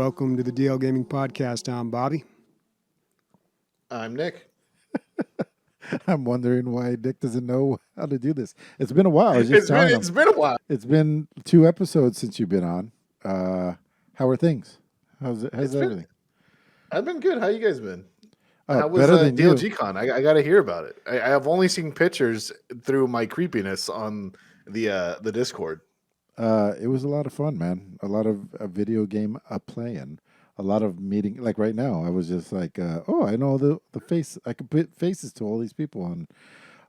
welcome to the DL Gaming Podcast. I'm Bobby. I'm Nick. I'm wondering why Nick doesn't know how to do this. It's been a while. It's been a while. It's been 2 episodes since you've been on. How are things? How's everything? I've been good. How you guys been? How was better than DLG you. Con? I got to hear about it. I have only seen pictures through my creepiness on the Discord. It was a lot of fun, man. A lot of video game playing. A lot of meeting. Like right now, I was just like, I know the face. I can put faces to all these people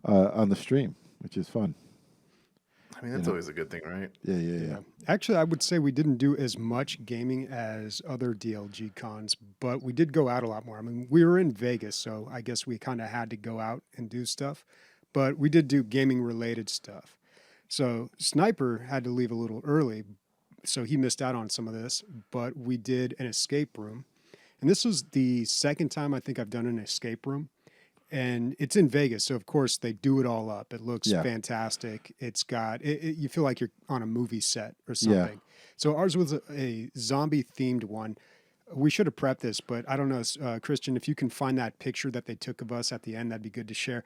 on the stream, which is fun. I mean, that's always a good thing, right? Yeah. Actually, I would say we didn't do as much gaming as other DLG cons, but we did go out a lot more. I mean, we were in Vegas, so I guess we kind of had to go out and do stuff, but we did do gaming-related stuff. So Sniper had to leave a little early, so he missed out on some of this, but we did an escape room. And this was the second time I think I've done an escape room. And it's in Vegas, so of course they do it all up. It looks fantastic. It's got, you feel like you're on a movie set or something. Yeah. So ours was a zombie-themed one. We should have prepped this, but I don't know, Christian, if you can find that picture that they took of us at the end, that'd be good to share.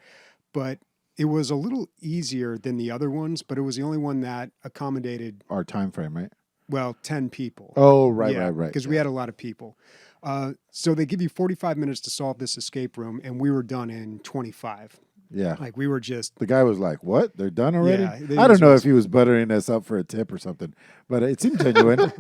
But it was a little easier than the other ones, but it was the only one that accommodated our time frame, right? Well, 10 people. Oh, right. Because we had a lot of people. So they give you 45 minutes to solve this escape room, and we were done in 25. Yeah. Like we were just... The guy was like, what? They're done already? Yeah, I don't know if he was buttering us up for a tip or something, but it seemed genuine.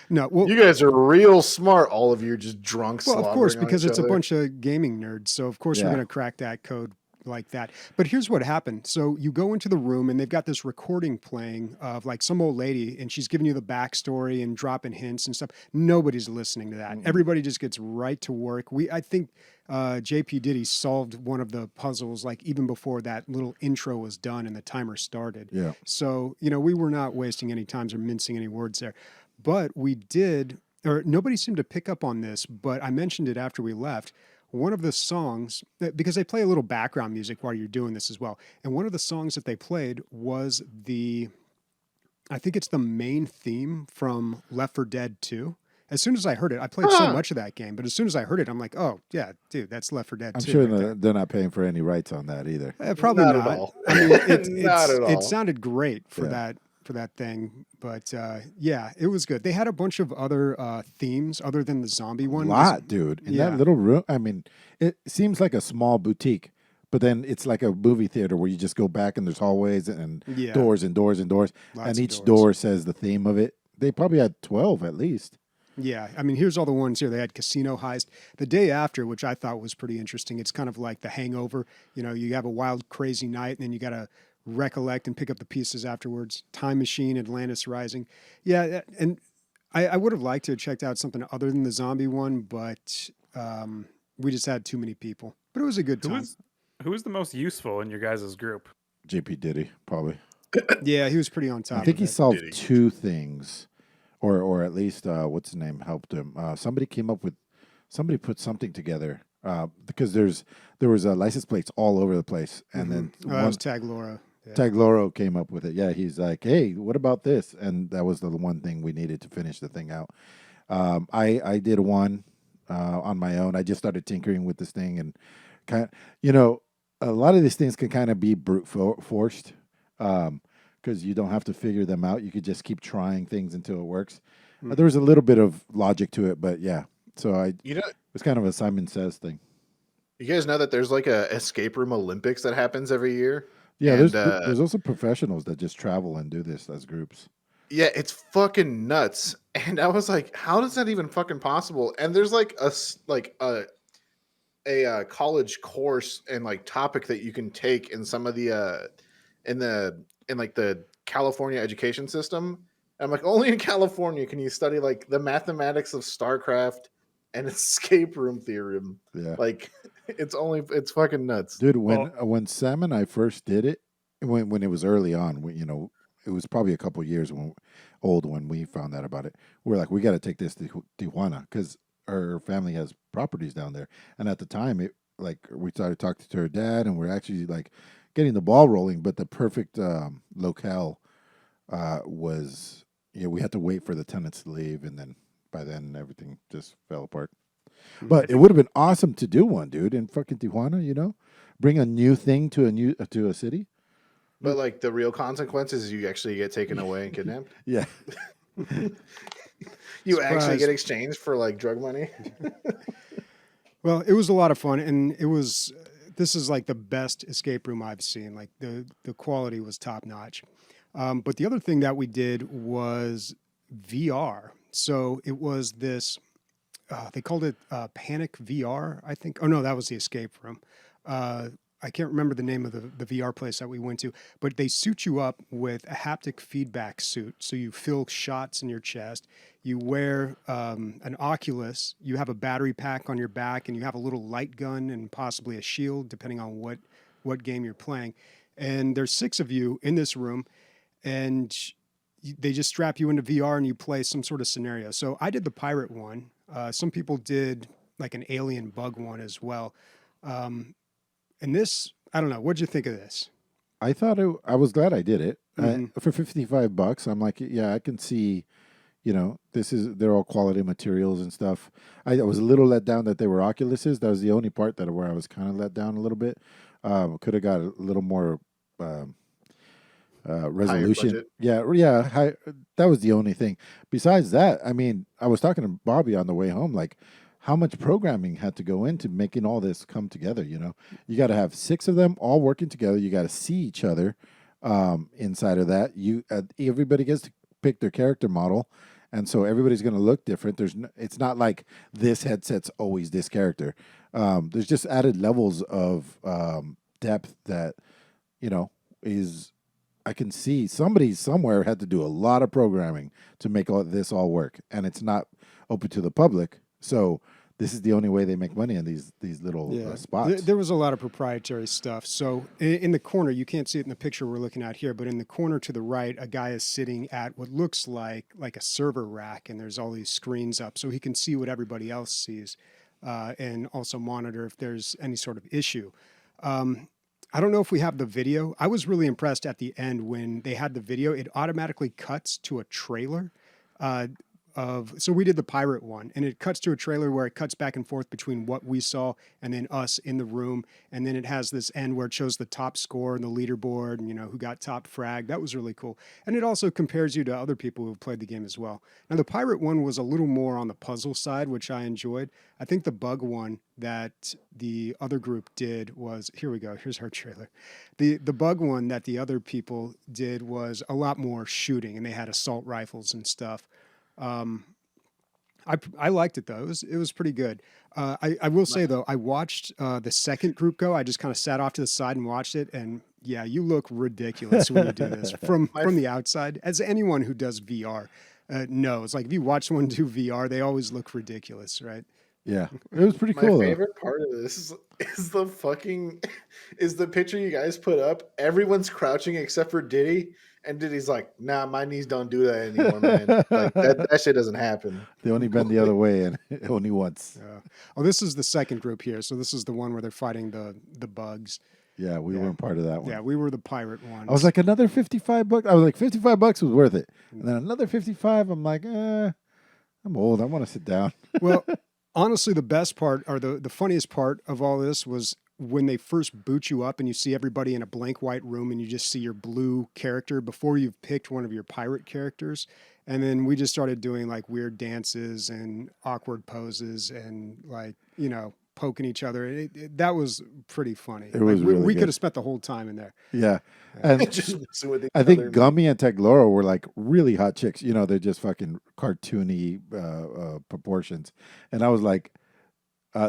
No, well, you guys are real smart. All of you are just drunk. Well, of course, because it's a bunch of gaming nerds. So, of course, we're going to crack that code like that. But here's what happened. So you go into the room and they've got this recording playing of like some old lady and she's giving you the backstory and dropping hints and stuff. Nobody's listening to that. Mm-hmm. Everybody just gets right to work. I think JP Diddy solved one of the puzzles like even before that little intro was done and the timer started. Yeah. So, we were not wasting any time or mincing any words there. But we did, or nobody seemed to pick up on this, but I mentioned it after we left. One of the songs, because they play a little background music while you're doing this as well, and one of the songs that they played was I think it's the main theme from Left 4 Dead 2. As soon as I heard it, I played so much of that game, but as soon as I heard it, I'm like, oh, yeah, dude, that's Left 4 Dead 2. I'm sure they're not paying for any rights on that either. Probably not. At all. I mean, Not at all. It sounded great for that thing, but it was good. They had a bunch of other themes other than the zombie one. A lot, dude. In that little room, I mean, it seems like a small boutique, but then it's like a movie theater where you just go back and there's hallways and doors and doors and doors. Lots and each doors. door says the theme of it. They probably had 12 at least. Yeah, I mean, here's all the ones here. They had Casino Heist. The day after, which I thought was pretty interesting, it's kind of like The Hangover. You have a wild, crazy night, and then you got to recollect and pick up the pieces afterwards. Time Machine, Atlantis Rising. Yeah, and I would have liked to have checked out something other than the zombie one, but we just had too many people. But it was a good time. Who was the most useful in your guys' group? JP Diddy, probably. Yeah, he was pretty on top. I think he solved 2 things. Or at least, what's his name, helped him. Somebody put something together because there was license plates all over the place. And then that was Tag Laura. Yeah. Tag Laura came up with it. Yeah, he's like, hey, what about this? And that was the one thing we needed to finish the thing out. I did one on my own. I just started tinkering with this thing. And, a lot of these things can kind of be brute forced. Because you don't have to figure them out. You could just keep trying things until it works. There was a little bit of logic to it, but yeah. So it was kind of a Simon Says thing. You guys know that there's like a escape room Olympics that happens every year? Yeah, there's also professionals that just travel and do this as groups. Yeah, it's fucking nuts. And I was like, how is that even fucking possible? And there's like a college course and like topic that you can take in some of the in like the California education system. And I'm like, only in California can you study like the mathematics of StarCraft and escape room theorem. Yeah. Like it's fucking nuts. Dude, when Sam and I first did it, when it was early on, it was probably a couple years old when we found out about it. We're like, we got to take this to Tijuana because our family has properties down there. And at the time, we started talking to her dad, and we're actually like getting the ball rolling. But the perfect locale was, we had to wait for the tenants to leave, and then by then everything just fell apart. But it would have been awesome to do one, dude, in fucking Tijuana. You know, bring a new thing to a city. But like the real consequences is you actually get taken away and kidnapped. Yeah. You actually Surprise. get exchanged for like drug money. Well, it was a lot of fun, and this is like the best escape room I've seen. Like the quality was top notch. But the other thing that we did was VR. So it was this, they called it Panic VR, I think. Oh, no, that was the escape room. I can't remember the name of the VR place that we went to, but they suit you up with a haptic feedback suit. So you feel shots in your chest. You wear an Oculus. You have a battery pack on your back, and you have a little light gun and possibly a shield, depending on what game you're playing. And there's 6 of you in this room, and they just strap you into VR and you play some sort of scenario. So I did the pirate one. Some people did like an alien bug one as well. And this, I don't know. What'd you think of this? I thought I was glad I did it. Mhm. For $55. I'm like, yeah, I can see, you know, they're all quality materials and stuff. I was a little let down that they were Oculuses. That was the only part where I was kind of let down a little bit. Could have got a little more resolution. budget. Yeah. That was the only thing. Besides that, I mean, I was talking to Bobby on the way home, like how much programming had to go into making all this come together. You know, you got to have 6 of them all working together. You got to see each other inside of that. Everybody gets to pick their character model. And so everybody's going to look different. It's not like this headset's always this character. There's just added levels of depth that, you know, I can see somebody somewhere had to do a lot of programming to make all this all work, and it's not open to the public. So this is the only way they make money in these little spots. There was a lot of proprietary stuff. So in the corner, you can't see it in the picture we're looking at here, but in the corner to the right, a guy is sitting at what looks like a server rack, and there's all these screens up, so he can see what everybody else sees, and also monitor if there's any sort of issue. I don't know if we have the video. I was really impressed at the end when they had the video. It automatically cuts to a trailer. So we did the pirate one, and it cuts to a trailer where it cuts back and forth between what we saw and then us in the room, and then it has this end where it shows the top score and the leaderboard, and you know who got top frag. That was really cool, and it also compares you to other people who've played the game as well. Now the pirate one was a little more on the puzzle side, which I enjoyed. I think the bug one that the other group did was, here we go, here's our trailer. The bug one that the other people did was a lot more shooting, and they had assault rifles and stuff. I liked it though. It was pretty good. I will say though, I watched the second group go. I just kind of sat off to the side and watched it, and yeah, you look ridiculous when you do this from the outside. As anyone who does VR knows, like if you watch someone do VR, they always look ridiculous, right? Yeah, it was pretty My cool. favorite part of this is the picture you guys put up. Everyone's crouching except for Diddy, and Diddy's like, "Nah, my knees don't do that anymore, man. Like that shit doesn't happen." They only bend the other way, and only once. Oh, this is the second group here. So this is the one where they're fighting the bugs. Yeah, we weren't part of that one. Yeah, we were the pirate one. I was like, another $55. I was like, $55 was worth it, and then another 55. I'm like, I'm old. I want to sit down. Well, honestly, the best part or the funniest part of all this was when they first boot you up and you see everybody in a blank white room and you just see your blue character before you've picked one of your pirate characters. And then we just started doing like weird dances and awkward poses and like, you know, poking each other. That was pretty funny. It was really we good. could have spent the whole time in there. Yeah, and Just messing with each I think other. Gummy and Tegloro were like really hot chicks. You know, they're just fucking cartoony proportions. And I was like,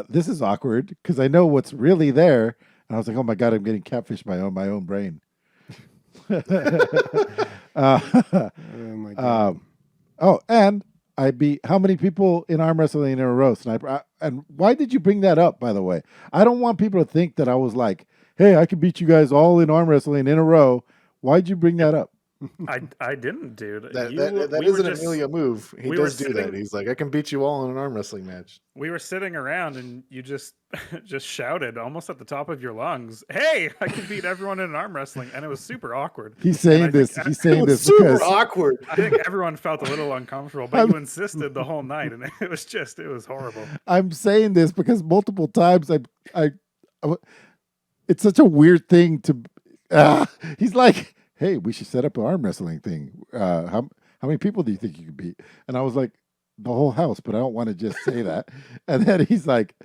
this is awkward because I know what's really there. And I was like, oh my God, I'm getting catfished by my own brain. Oh my God. And I beat how many people in arm wrestling in a row, Sniper? And why did you bring that up, by the way? I don't want people to think that I was like, hey, I can beat you guys all in arm wrestling in a row. Why'd you bring that up? I didn't, dude. That We is were an just Emilio move. He we were does do that. sitting- He's like, I can beat you all in an arm wrestling match. we were sitting around and you just just shouted almost at the top of your lungs, "Hey, I can beat everyone in arm wrestling," and it was super awkward. He's And I saying this. think- He's saying this Super because awkward. I think everyone felt a little uncomfortable, but you insisted the whole night, and it was horrible. I'm saying this because multiple times I it's such a weird thing to. He's like, "Hey, we should set up an arm wrestling thing. How many people do you think you could beat?" And I was like, "The whole house," but I don't want to just say that. And then he's like,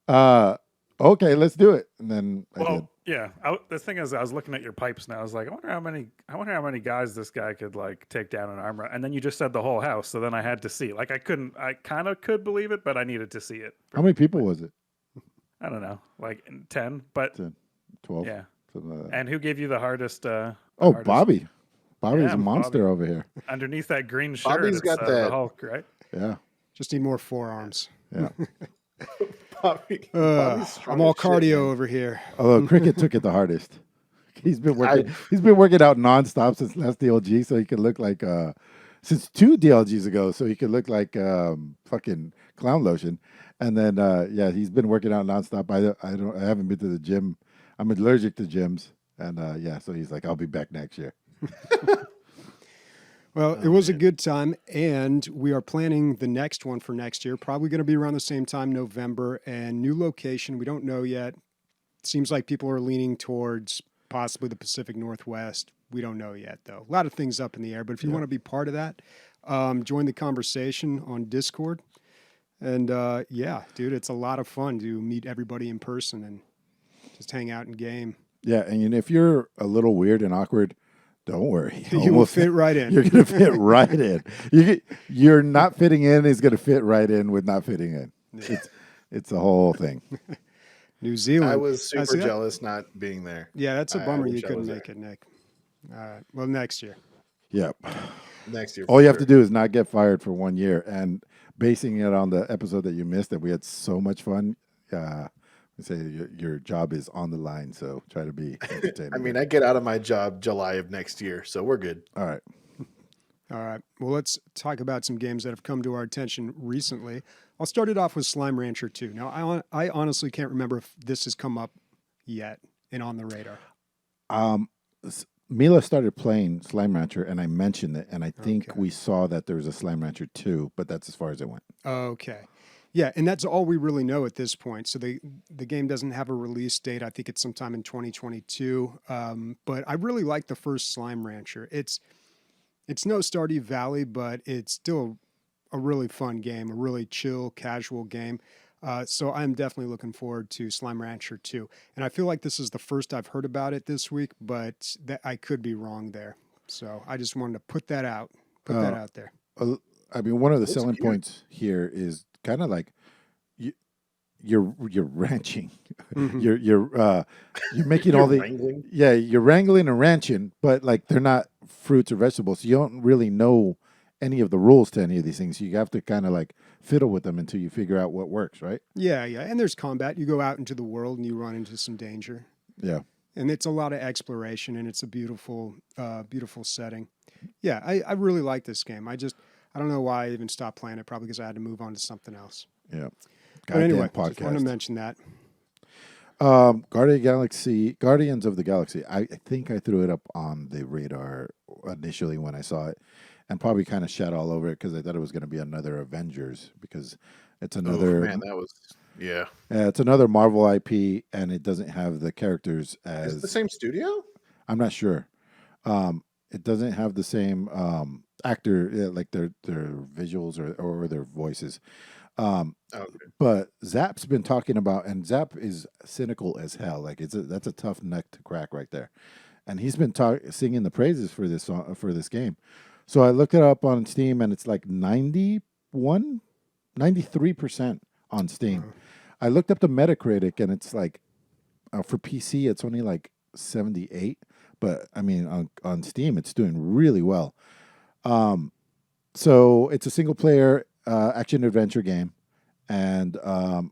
"Okay, let's do it." And then I did. Well, yeah. The thing is, I was looking at your pipes, and I was like, I wonder how many guys this guy could like take down an arm. And then you just said the whole house, so then I had to see. Like, I kind of could believe it, but I needed to see it. How many people was it? I don't know, like 10, but 10, 12. yeah. Something like that. And who gave you the hardest? Bobby. Bobby's Yeah, a monster Bobby. over here. Underneath that green shirt, Bobby's it's, got the that- Hulk, right? Yeah, Just need more forearms. yeah. Bobby's strong I'm all as shit, cardio man. over here. Although Cricket took it the hardest. He's been working out nonstop since last DLG, so he could look like since 2 DLGs ago, so he could look like fucking clown lotion. And then he's been working out nonstop. I haven't been to the gym. I'm allergic to gyms, and so he's like, I'll be back next year. Well, it was a good time, and we are planning the next one for next year. Probably going to be around the same time, November, and new location. We don't know yet. Seems like people are leaning towards possibly the Pacific Northwest. We don't know yet, though. A lot of things up in the air, but if you want to be part of that, join the conversation on Discord. And dude, it's a lot of fun to meet everybody in person and just hang out and game. Yeah, and if you're a little weird and awkward, don't worry. You will fit right in. You're going to fit right in. You're not fitting in. He's going to fit right in with not fitting in. It's a whole thing. New Zealand. I was I super see that. jealous not being there. Yeah, that's a I bummer you wish I couldn't was make it, Nick. All right. Well, next year. Yep. Next year. All you have to do is not get fired for 1 year. And basing it on the episode that you missed, that we had so much fun. Say your job is on the line, so try to be entertaining. I mean, I get out of my job July of next year, so we're good. all right. All right. Well, let's talk about some games that have come to our attention recently. I'll start it off with Slime Rancher 2. Now, I honestly can't remember if this has come up yet and on the radar. Mila started playing Slime Rancher, and I mentioned it, and I think Okay. we saw that there was a Slime Rancher 2, but that's as far as it went. Okay. Yeah, and that's all we really know at this point. So the game doesn't have a release date. I think it's sometime in 2022. But I really like the first Slime Rancher. It's no Stardew Valley, but it's still a really fun game, a really chill, casual game. So I'm definitely looking forward to Slime Rancher 2. And I feel like this is the first I've heard about it this week, but I could be wrong there. So I just wanted to put that out there. I mean, one of the That's selling cute. points here is kind of like you're ranching. Mhm. You're making all the wrangling. you're wrangling and ranching, but like they're not fruits or vegetables. So you don't really know any of the rules to any of these things. You have to kind of like fiddle with them until you figure out what works, right? Yeah. And there's combat. You go out into the world and you run into some danger. Yeah. And it's a lot of exploration, and it's a beautiful, beautiful setting. Yeah, I really like this game. I don't know why I even stopped playing it. Probably because I had to move on to something else. Yeah. But anyway, Goddamn just want to podcast. mention that. Guardians of the Galaxy. I think I threw it up on the radar initially when I saw it, and probably kind of shat all over it because I thought it was going to be another Avengers, because it's another Man, that was it's another Marvel IP, and it doesn't have the characters Is it the as same studio? I'm not sure. It doesn't have the same actor, like their visuals or their voices. Okay. But Zap's been talking about, and Zap is cynical as hell. Like that's a tough nut to crack right there, and he's been singing the praises for this song, for this game. So I looked it up on Steam, and it's like 93% on Steam. I looked up the Metacritic, and it's like for PC, it's only like 78. But I mean, on Steam, it's doing really well. So it's a single player action adventure game, and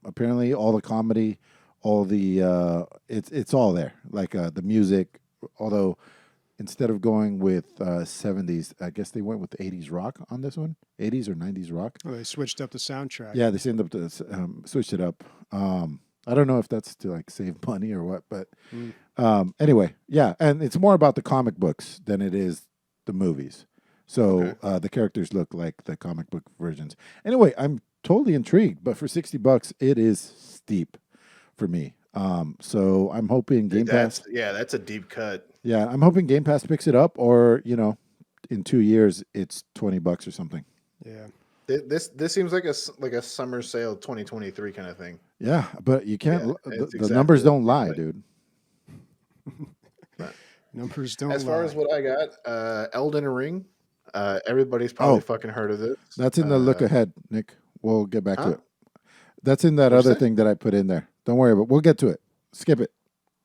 apparently all the comedy, all the it's all there. Like the music, although instead of going with 70s, I guess they went with 80s rock on this one. 80s or 90s rock. Oh, they switched up the soundtrack. Yeah, they ended up to switch it up. I don't know if that's to like save money or what, but anyway, yeah, and it's more about the comic books than it is the movies. So the characters look like the comic book versions. Anyway, I'm totally intrigued, but for $60, it is steep for me. So I'm hoping Game Pass. That's a deep cut. Yeah, I'm hoping Game Pass picks it up, or in 2 years it's $20 or something. Yeah. This seems like a summer sale 2023 kind of thing. Yeah, but you can't. Yeah, the numbers don't lie, dude. Numbers don't. As far as what I got, Elden Ring. Everybody's probably fucking heard of this. That's in the look ahead, Nick. We'll get back to it. That's in that What'd you other say? thing that I put in there. Don't worry, but we'll get to it. Skip it.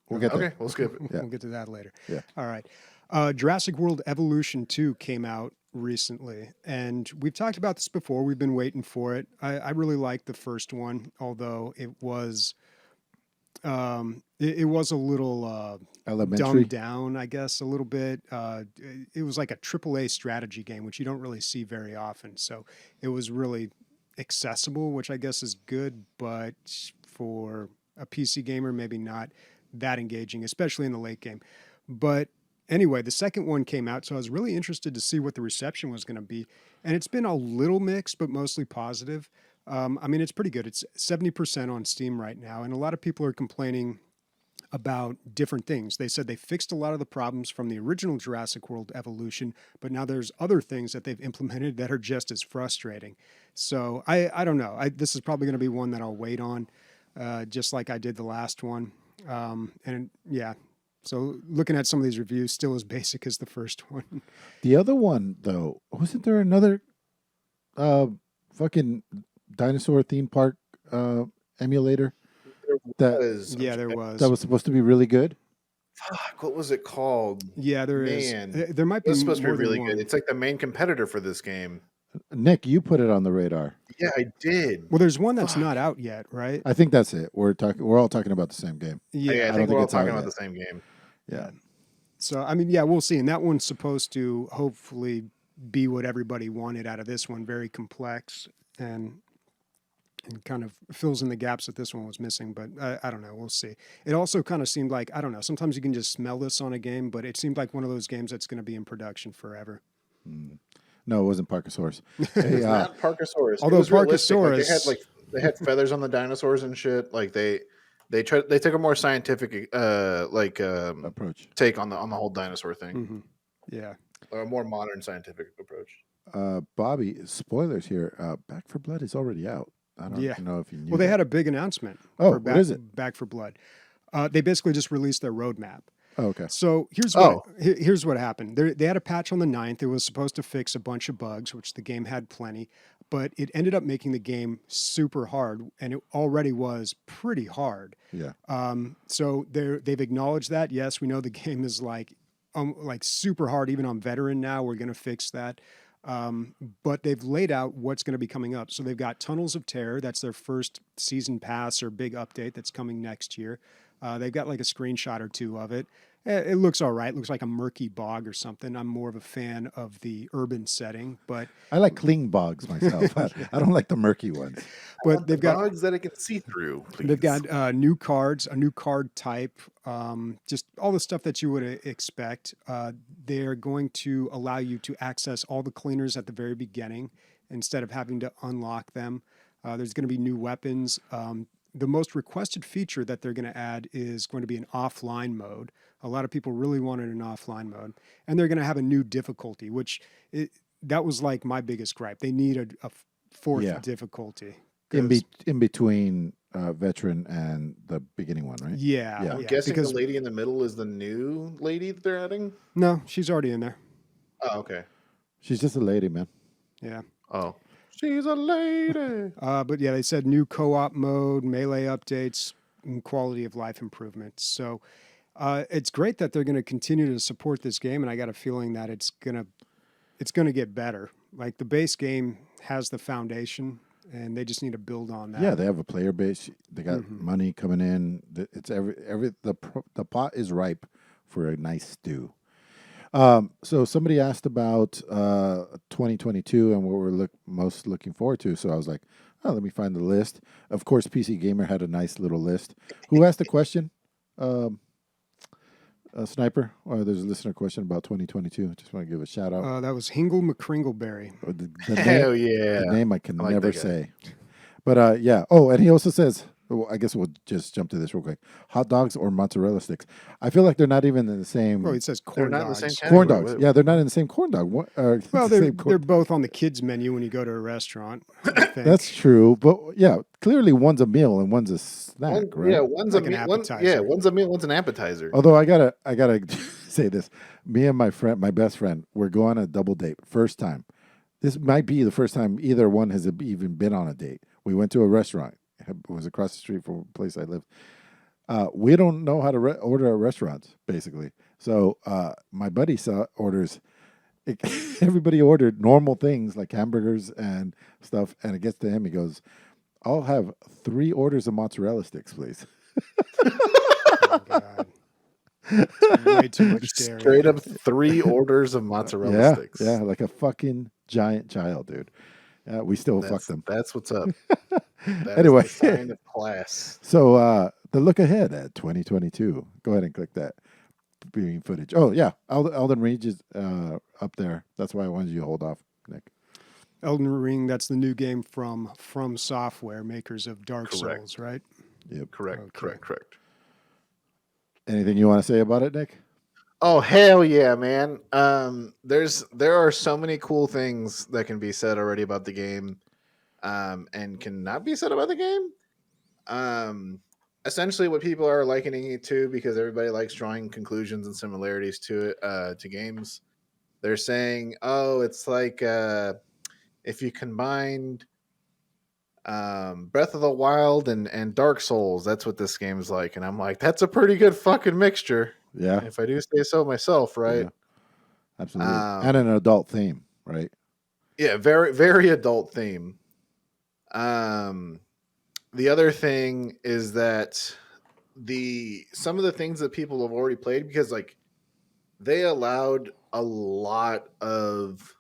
We'll get there. Okay, we'll skip it. Yeah. We'll get to that later. Yeah. All right. Jurassic World Evolution 2 came out recently, and we've talked about this before. We've been waiting for it. I really liked the first one, although it was it was a little Elementary. dumbed down, I guess, a little bit. It was like a AAA strategy game, which you don't really see very often. So it was really accessible, which I guess is good, but for a PC gamer, maybe not that engaging, especially in the late game. But anyway, the second one came out, so I was really interested to see what the reception was going to be. And it's been a little mixed, but mostly positive. I mean, it's pretty good. It's 70% on Steam right now, and a lot of people are complaining about different things. They said they fixed a lot of the problems from the original Jurassic World Evolution, but now there's other things that they've implemented that are just as frustrating. So I don't know. This is probably going to be one that I'll wait on, just like I did the last one. And yeah, so looking at some of these reviews, still as basic as the first one. The other one, though, wasn't there another fucking dinosaur theme park emulator? There Was supposed to be really good. Fuck, what was it called? Yeah, there is. Man, There might be it's supposed to be more than really one. good. It's like the main competitor for this game. Nick, you put it on the radar. Yeah, I did. Well, there's one that's not out yet, right? I think that's it. We're all talking about the same game. Yeah, I don't think we're think all it's out talking about yet. the same game. Yeah. So, I mean, yeah, we'll see. And that one's supposed to hopefully be what everybody wanted out of this one, very complex and kind of fills in the gaps that this one was missing. But I don't know. We'll see. It also kind of seemed like, I don't know, sometimes you can just smell this on a game, but it seemed like one of those games that's going to be in production forever. No, it wasn't Parkosaurus. It's not Parkosaurus. Although It was realistic. Parkosaurus- they had feathers on the dinosaurs and shit. Like they took a more scientific Approach. take on the whole dinosaur thing, Mm-hmm. Yeah. or a more modern scientific approach. Bobby, spoilers here. Back for Blood is already out. I don't know if you knew. Well, they that. had a big announcement. Oh, for what is it? Back for Blood. They basically just released their roadmap. Oh, okay. So here's what happened. They had a patch on the 9th. It was supposed to fix a bunch of bugs, which the game had plenty, but it ended up making the game super hard, and it already was pretty hard. Yeah. So they've acknowledged that. Yes, we know the game is like super hard, even on veteran now. We're going to fix that. But they've laid out what's going to be coming up. So they've got Tunnels of Terror. That's their first season pass or big update that's coming next year. They've got like a screenshot or two of it. It looks all right. It looks like a murky bog or something. I'm more of a fan of the urban setting, but I like clean bogs myself. I don't like the murky ones. but they've got bugs that I can see through. Please. they've got new cards, a new card type, just all the stuff that you would expect. They're going to allow you to access all the cleaners at the very beginning instead of having to unlock them. There's going to be new weapons. The most requested feature that they're going to add is going to be an offline mode. A lot of people really wanted an offline mode, and they're going to have a new difficulty, which that was like my biggest gripe. They need a fourth difficulty. In between veteran and the beginning one, right? Yeah. I'm guessing the lady in the middle is the new lady that they're adding. No, she's already in there. Oh, okay. She's just a lady, man. Yeah. Oh, she's a lady. But yeah, they said new co-op mode, melee updates, and quality of life improvements. So it's great that they're going to continue to support this game, and I got a feeling that it's gonna get better. Like the base game has the foundation, and they just need to build on that. Yeah, they have a player base. They got money coming in. It's the pot is ripe for a nice stew. So somebody asked about 2022 and what we're most looking forward to. So I was like, oh, let me find the list. Of course, PC Gamer had a nice little list. Who asked the question? Sniper? There's a listener question about 2022. Just want to give a shout out. That was Hingle McCringleberry. Hell yeah. The name I can I like never that guy. say. But yeah. Oh, and he also says, well, I guess we'll just jump to this real quick. Hot dogs or mozzarella sticks? I feel like they're not even in the same. Oh, it says They're corn not in the dogs. same Corn category. dogs. Yeah, they're not in the same corn dog. Well, the they're same they're both on the kids menu when you go to a restaurant. I think. That's true, but yeah, clearly one's a meal and one's a snack, right? Yeah, one's Like a an meal. appetizer. One's a meal. One's an appetizer. Although I gotta say this: me and my best friend, we're going on a double date, first time. This might be the first time either one has even been on a date. We went to a restaurant. It was across the street from a place I lived. We don't know how to order at restaurants, basically. So my buddy orders. Everybody ordered normal things like hamburgers and stuff, and it gets to him. He goes, "I'll have 3 orders of mozzarella sticks, please." Oh, God. It's way too much dairy. Straight up 3 orders of mozzarella sticks. Yeah, like a fucking giant child, dude. We still fuck them. That's what's up. That Anyway. is the sign of class. So the look ahead at 2022. Go ahead and click that viewing footage. Oh yeah, Elden Ring is up there. That's why I wanted you to hold off, Nick. Elden Ring, that's the new game from Software, makers of Dark Correct. Souls, right? Yep. Correct. Anything you want to say about it, Nick? Oh hell yeah, man. There are so many cool things that can be said already about the game, and cannot be said about the game. Essentially what people are likening it to, because everybody likes drawing conclusions and similarities to it, to games. They're saying, oh, it's like if you combined Breath of the Wild and Dark Souls, that's what this game's like. And I'm like, that's a pretty good fucking mixture. Yeah, If I do say so myself, right? Yeah, absolutely. And an adult theme, right? Yeah, very, very adult theme. The other thing is that some of the things that people have already played, because like they allowed a lot of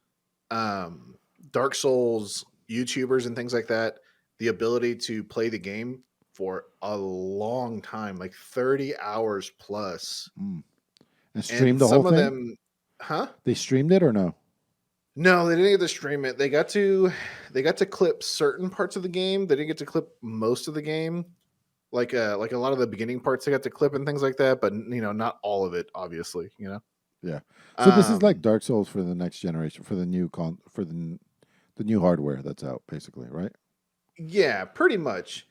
Dark Souls YouTubers and things like that the ability to play the game for a long time, like 30 hours plus. And streamed the whole some of thing? them, huh? They streamed it or no? No, they didn't get to stream it. They got to clip certain parts of the game. They didn't get to clip most of the game. Like a lot of the beginning parts they got to clip and things like that, but not all of it, obviously, Yeah. So this is like Dark Souls for the next generation, for the new the new hardware that's out, basically, right? Yeah, pretty much.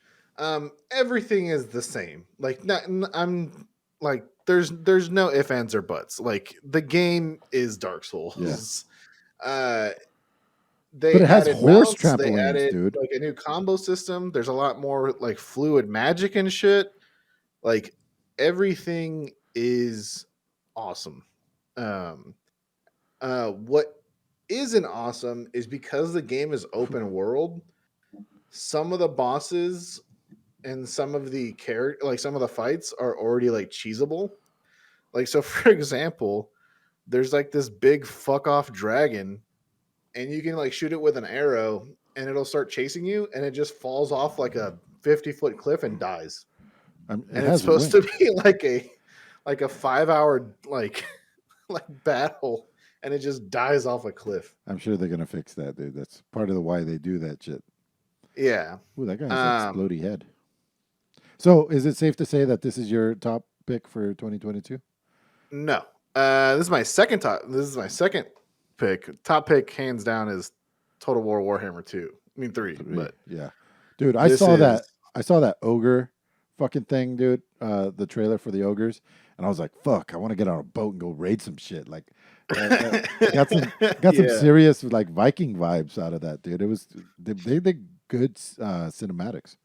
Everything is the same. Like I'm like there's no ifs, ands, or buts. Like the game is Dark Souls. Yeah. They But it has added horse mounts, they trampolines, added, dude. like a new combo system. There's a lot more like fluid magic and shit. Like everything is awesome. What isn't awesome is because the game is open world. Some of the bosses and some of the some of the fights are already like cheesable. Like, so for example, there's like this big fuck off dragon, and you can like shoot it with an arrow, and it'll start chasing you, and it just falls off like a 50-foot cliff and dies. It And has it's supposed wings. to be like a 5-hour like battle, and it just dies off a cliff. I'm sure they're gonna fix that, dude. That's part of the why they do that shit. Yeah. Ooh, that guy has an explodey head. So, is it safe to say that this is your top pick for 2022? No. This is my second pick. Top pick, hands down, is Total War Warhammer 2. I mean 3, but Yeah, dude, I saw that ogre fucking thing, dude. The trailer for the ogres, and I was like, "Fuck, I want to get on a boat and go raid some shit." Like, got some Yeah. serious like Viking vibes out of that, dude. It was they did good cinematics.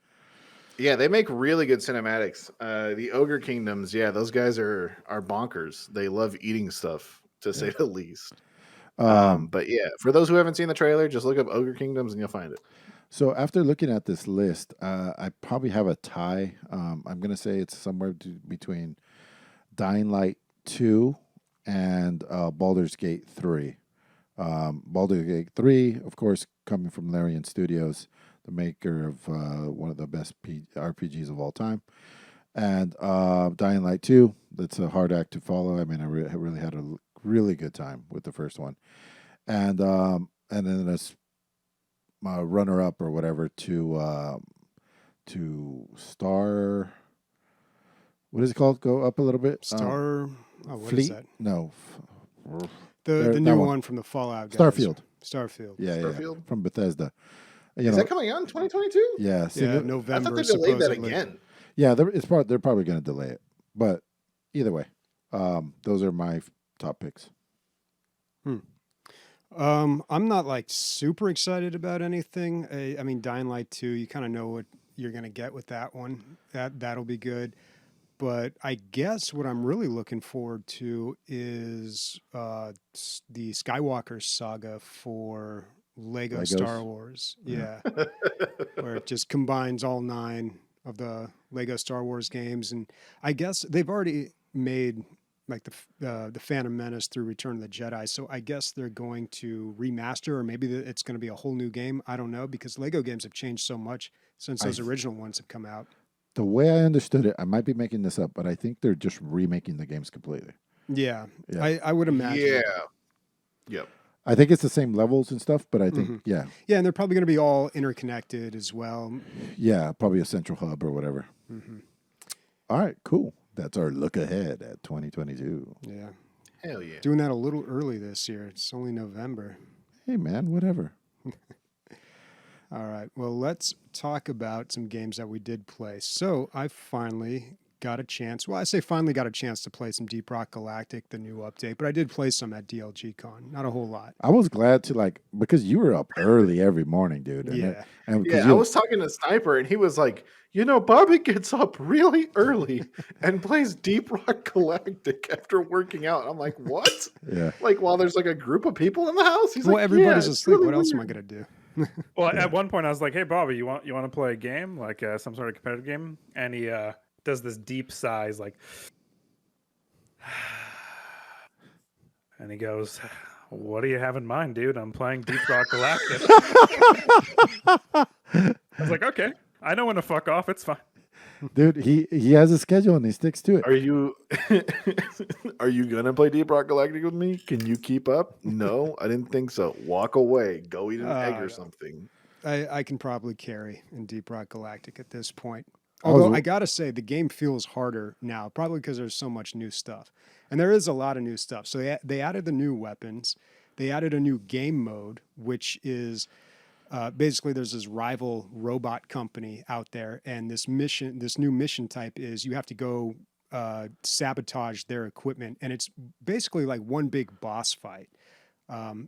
Yeah, they make really good cinematics. The Ogre Kingdoms, yeah, those guys are bonkers. They love eating stuff, to say the least. But yeah, for those who haven't seen the trailer, just look up Ogre Kingdoms and you'll find it. So after looking at this list, I probably have a tie. I'm gonna say it's somewhere between Dying Light 2 and Baldur's Gate 3. Baldur's Gate 3, of course, coming from Larian Studios, the maker of one of the best RPGs of all time. And Dying Light 2, that's a hard act to follow. I mean, I really had a really good time with the first one. And then as runner-up or whatever to Star... What is it called? Go up a little bit. Star... what Fleet? is that? No. The new one from the Fallout guys. Starfield. Starfield. Yeah, Starfield? from Bethesda. Is that coming out in 2022? Yeah, Yeah, I November. thought they delayed that supposedly. again. yeah. They're probably going to delay it, but either way, those are my top picks. I'm not like super excited about anything. I mean, Dying Light 2, you kind of know what you're going to get with that one. That'll be good. But I guess what I'm really looking forward to is the Skywalker saga for Lego Legos? Star Wars. Yeah. Where it just combines all 9 of the Lego Star Wars games. And I guess they've already made like the Phantom Menace through Return of the Jedi. So I guess they're going to remaster, or maybe it's going to be a whole new game. I don't know, because Lego games have changed so much since those original ones have come out. The way I understood it, I might be making this up, but I think they're just remaking the games completely. Yeah. Yeah. I would imagine. Yeah. Yep. I think it's the same levels and stuff, but I think, yeah, and they're probably going to be all interconnected as well. probably a central hub or whatever. All right, cool. That's our look ahead at 2022. Yeah. Hell yeah. Doing that a little early this year. It's only November. Hey, man, whatever. All right. Well, let's talk about some games that we did play. So I finally got a chance. Well, I say finally got a chance to play some Deep Rock Galactic, the new update, but I did play some at DLG Con. Not a whole lot. I was glad to because you were up early every morning, dude. Yeah. I was talking to Sniper, and he was like, Bobby gets up really early and plays Deep Rock Galactic after working out. I'm like, what? Yeah. Like, while there's like a group of people in the house? He's Well, like, everybody's yeah, it's asleep. really What else am I weird. going to do? Well, at one point I was like, "Hey, Bobby, you want to play a game, like some sort of competitive game?" And he does this deep sighs, like, and he goes, "What do you have in mind, dude? I'm playing Deep Rock Galactic." I was like, "Okay, I know when to fuck off. It's fine." Dude, he has a schedule and he sticks to it. Are you gonna play Deep Rock Galactic with me? Can you keep up? No, I didn't think so. Walk away. Go eat an egg or something. I can probably carry in Deep Rock Galactic at this point. I was- Although I got to say, the game feels harder now, probably because there's so much new stuff. And there is a lot of new stuff. So they added the new weapons. They added a new game mode, which is basically there's this rival robot company out there. And this new mission type is you have to go sabotage their equipment. And it's basically like one big boss fight.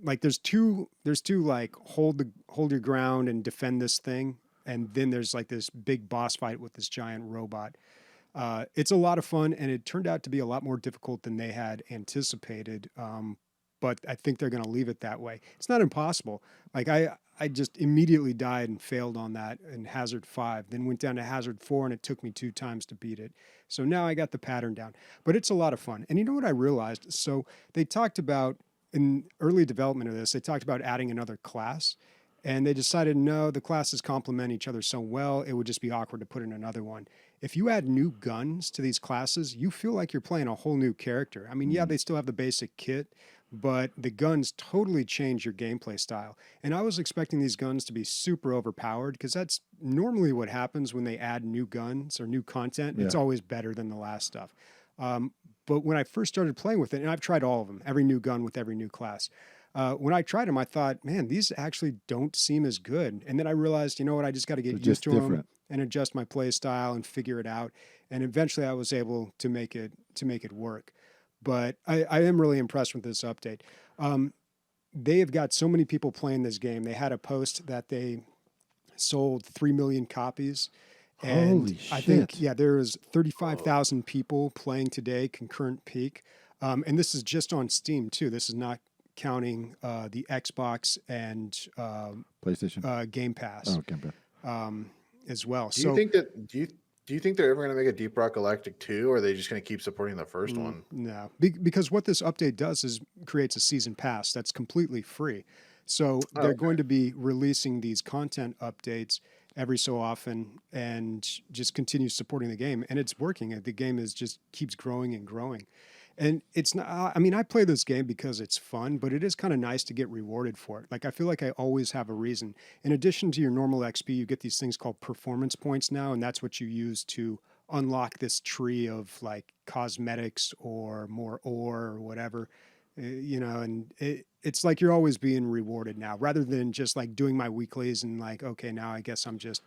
Like there's two like hold your ground and defend this thing, and then there's like this big boss fight with this giant robot. It's a lot of fun, and it turned out to be a lot more difficult than they had anticipated. But I think they're going to leave it that way. It's not impossible. Like I just immediately died and failed on that in Hazard 5, then went down to Hazard 4, and it took me 2 times to beat it. So now I got the pattern down. But it's a lot of fun. And you know what I realized? So they talked about, in early development of this, they talked about adding another class. And they decided, no, the classes complement each other so well, it would just be awkward to put in another one. If you add new guns to these classes, you feel like you're playing a whole new character. I mean, yeah, they still have the basic kit, but the guns totally change your gameplay style. And I was expecting these guns to be super overpowered, because that's normally what happens when they add new guns or new content. It's always better than the last stuff. But when I first started playing with it, and I've tried all of them, every new gun with every new class, when I tried them, I thought, man, these actually don't seem as good. And then I realized, you know what, I just got to get They're used just to them different. and adjust my play style and figure it out. And eventually I was able to make it work. But I am really impressed with this update. They have got so many people playing this game. They had a post that they sold 3 million copies. And Holy I think, shit. there was 35,000 people playing today, concurrent peak. And this is just on Steam too. This is not counting the Xbox and PlayStation. Game Pass Game Pass. as well. Do you Do you think they're ever going to make a Deep Rock Galactic 2, or are they just going to keep supporting the first one? No, because what this update does is creates a season pass that's completely free. So they're going to be releasing these content updates every so often and just continue supporting the game. And it's working. The game is just keeps growing and growing. And it's not, I mean, I play this game because it's fun, but it is kind of nice to get rewarded for it. Like, I feel like I always have a reason. In addition to your normal XP, you get these things called performance points now, and that's what you use to unlock this tree of like cosmetics or more ore or whatever, and it's like you're always being rewarded now rather than just like doing my weeklies and like, okay, now I guess I'm just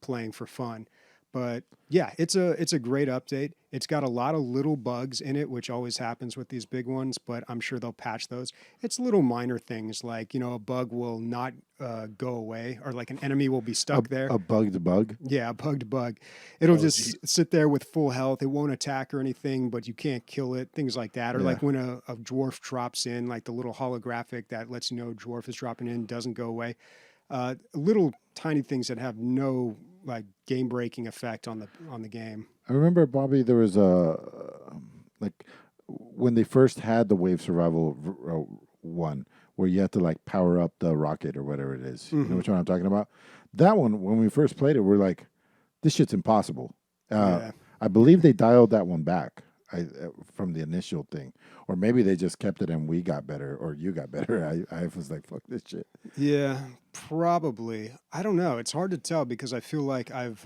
playing for fun. But yeah, it's a great update. It's got a lot of little bugs in it, which always happens with these big ones, but I'm sure they'll patch those. It's little minor things like, a bug will not go away, or like an enemy will be stuck there. A bugged bug? Yeah, a bugged bug. It'll just sit there with full health. It won't attack or anything, but you can't kill it, things like that. Or like when a dwarf drops in, like the little holographic that lets you know dwarf is dropping in doesn't go away. Little tiny things that have no like game breaking effect on the game. I remember, Bobby, there was like when they first had the wave survival one where you had to like power up the rocket or whatever it is. You know which one I'm talking about? That one, when we first played it, we're like, this shit's impossible. I believe they dialed that one back from the initial thing. Or maybe they just kept it and we got better or you got better. I was like, fuck this shit. Yeah, probably. I don't know. It's hard to tell because I feel like I've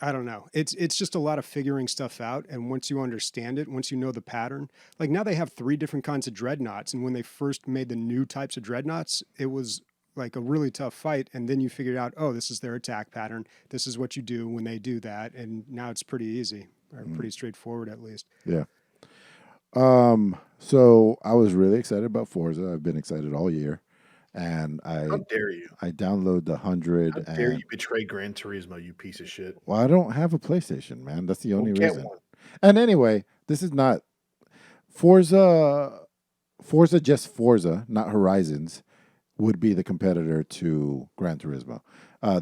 I don't know. It's just a lot of figuring stuff out, and once you understand it, once you know the pattern, like now they have 3 different kinds of dreadnoughts, and when they first made the new types of dreadnoughts, it was like a really tough fight, and then you figured out, oh, this is their attack pattern. This is what you do when they do that, and now it's pretty easy, or pretty straightforward at least. Yeah. So I was really excited about Forza. I've been excited all year. And How dare you? I download the 100. How dare you betray Gran Turismo, you piece of shit? Well, I don't have a PlayStation, man. That's the only Get reason. one. And anyway, this is not Forza, just Forza, not Horizons, would be the competitor to Gran Turismo.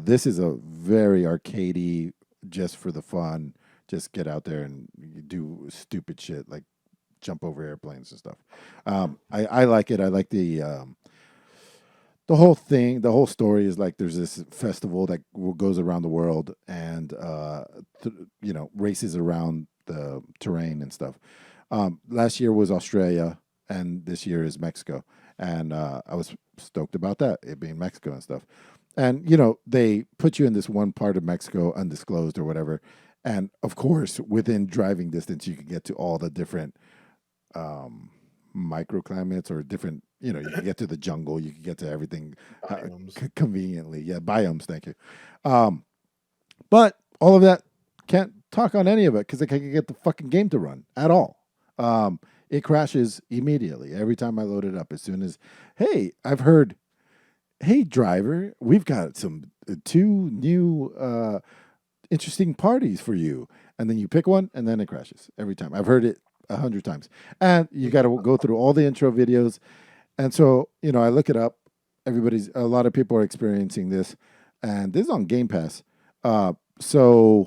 This is a very arcadey, just for the fun, just get out there and do stupid shit like jump over airplanes and stuff. I like it. I like the whole thing. The whole story is like there's this festival that goes around the world and races around the terrain and stuff. Last year was Australia, and this year is Mexico, and I was stoked about that, it being Mexico and stuff. And they put you in this one part of Mexico, undisclosed or whatever, and of course within driving distance you can get to all the different microclimates or different, you can get to the jungle, you can get to everything conveniently. Yeah, biomes, thank you. But all of that, can't talk on any of it because I can't get the fucking game to run at all. It crashes immediately every time I load it up. As soon as, I've heard, hey driver, we've got some 2 new interesting parties for you. And then you pick one and then it crashes every time. I've heard it 100 times. And you got to go through all the intro videos. And so, I look it up. A lot of people are experiencing this. And this is on Game Pass. It says,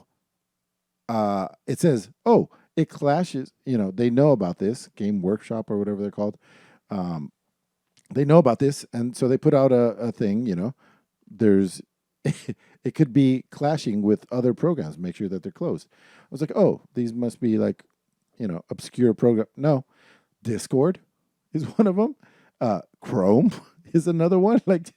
it clashes. They know about this, Game Workshop or whatever they're called. They know about this. And so they put out a thing, there's, it could be clashing with other programs. Make sure that they're closed. I was like, these must be like, obscure program. No, Discord is one of them. Chrome is another one. Like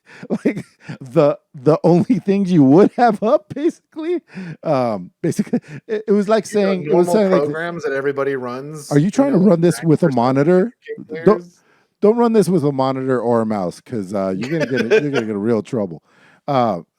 the only things you would have up, basically. It was like saying normal programs that everybody runs. Are you trying to run this with a monitor? Don't run this with a monitor or a mouse because you're gonna get a real trouble.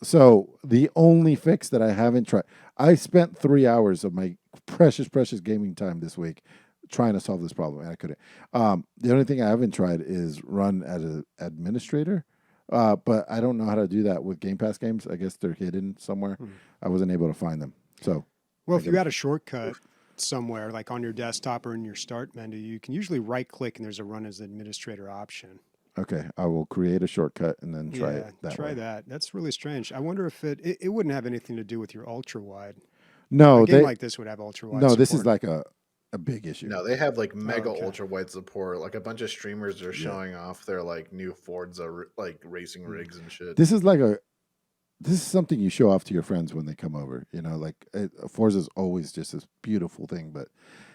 So the only fix that I haven't tried, I spent 3 hours of my precious gaming time this week trying to solve this problem, and I couldn't. The only thing I haven't tried is run as an administrator, but I don't know how to do that with Game Pass games. I guess they're hidden somewhere. I wasn't able to find them. So, well, if you got a shortcut somewhere, like on your desktop or in your start menu, you can usually right-click and there's a run as administrator option. Okay, I will create a shortcut and then try Yeah, it that try way. that. That's really strange. I wonder if it wouldn't have anything to do with your ultra wide. A No, game like this would have ultra wide this is support. like a big issue. No, they have like mega okay. ultra wide support. Like a bunch of streamers are Yeah. showing off their like new Forza like racing Hmm. rigs and shit. This is something you show off to your friends when they come over. You know, like Forza is always just this beautiful thing. But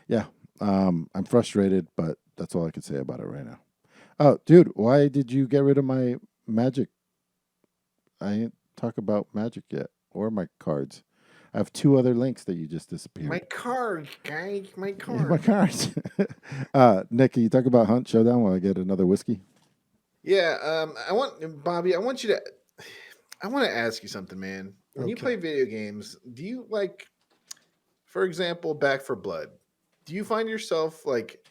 yeah, I'm frustrated, but that's all I can say about it right now. Oh, dude, why did you get rid of my magic? I didn't talk about magic yet or my cards. I have 2 other links that you just disappeared. My card, guys, my Yeah, card. my cards. Nick, can you talk about Hunt Showdown while I get another whiskey? Yeah, I want Bobby. I want to ask you something, man. When you Okay. play video games, do you like, for example, Back for Blood? Do you find yourself like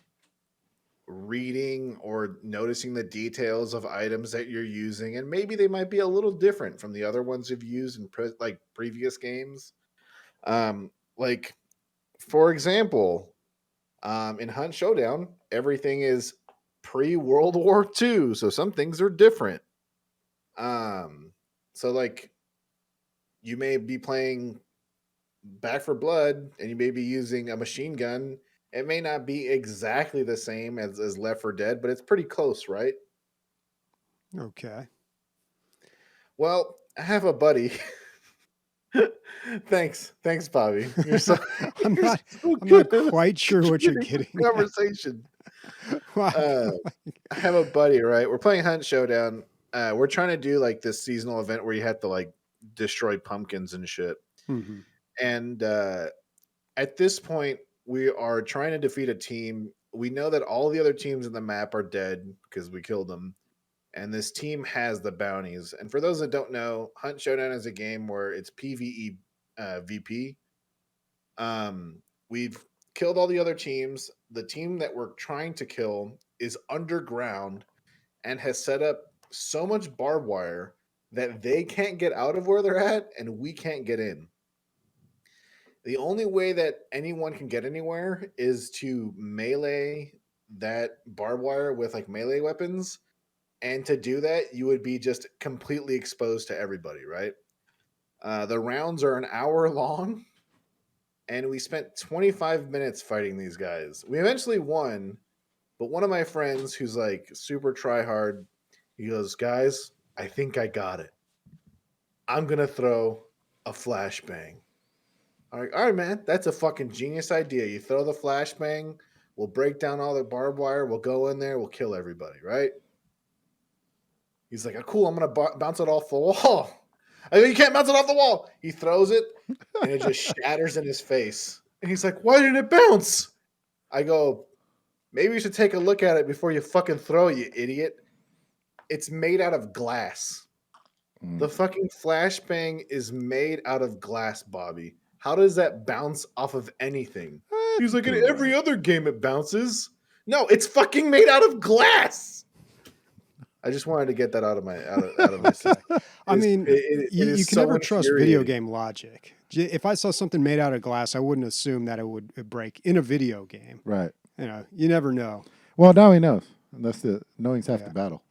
reading or noticing the details of items that you're using, and maybe they might be a little different from the other ones you've used in previous games? Like for example, in Hunt Showdown, everything is pre-World War II, so some things are different. So like you may be playing Back for Blood and you may be using a machine gun. It may not be exactly the same as Left 4 Dead, but it's pretty close, right? Okay. Well, I have a buddy. Thanks, Bobby. You're so, I'm you're not. so I'm good not at quite sure what you're contributing to getting the at. conversation. Why? I have a buddy, right? We're playing Hunt Showdown. We're trying to do like this seasonal event where you have to like destroy pumpkins and shit. Mhm. And at this point, we are trying to defeat a team. We know that all the other teams in the map are dead because we killed them. And this team has the bounties. And for those that don't know, Hunt Showdown is a game where it's PvE VP. We've killed all the other teams. The team that we're trying to kill is underground and has set up so much barbed wire that they can't get out of where they're at and we can't get in. The only way that anyone can get anywhere is to melee that barbed wire with like melee weapons. And to do that, you would be just completely exposed to everybody, right? The rounds are an hour long, and we spent 25 minutes fighting these guys. We eventually won, but one of my friends who's like super try hard, he goes, "Guys, I think I got it. I'm gonna throw a flashbang." All right, man, that's a fucking genius idea. You throw the flashbang, we'll break down all the barbed wire, we'll go in there, we'll kill everybody, right? He's like, "Oh, cool, I'm going to bounce it off the wall." I go, "You can't bounce it off the wall." He throws it, and it just shatters in his face. And he's like, "Why didn't it bounce?" I go, "Maybe you should take a look at it before you fucking throw it, you idiot. It's made out of glass. The fucking flashbang is made out of glass, Bobby. How does that bounce off of anything?" He's like, "In every other game it bounces." No, it's fucking made out of glass. I just wanted to get that out of my system. I mean, It you is can so never trust video infuriating. game logic. If I saw something made out of glass, I wouldn't assume that it would break in a video game. Right. You know, you never know. Well, now he knows. And that's knowing's half Yeah. the battle.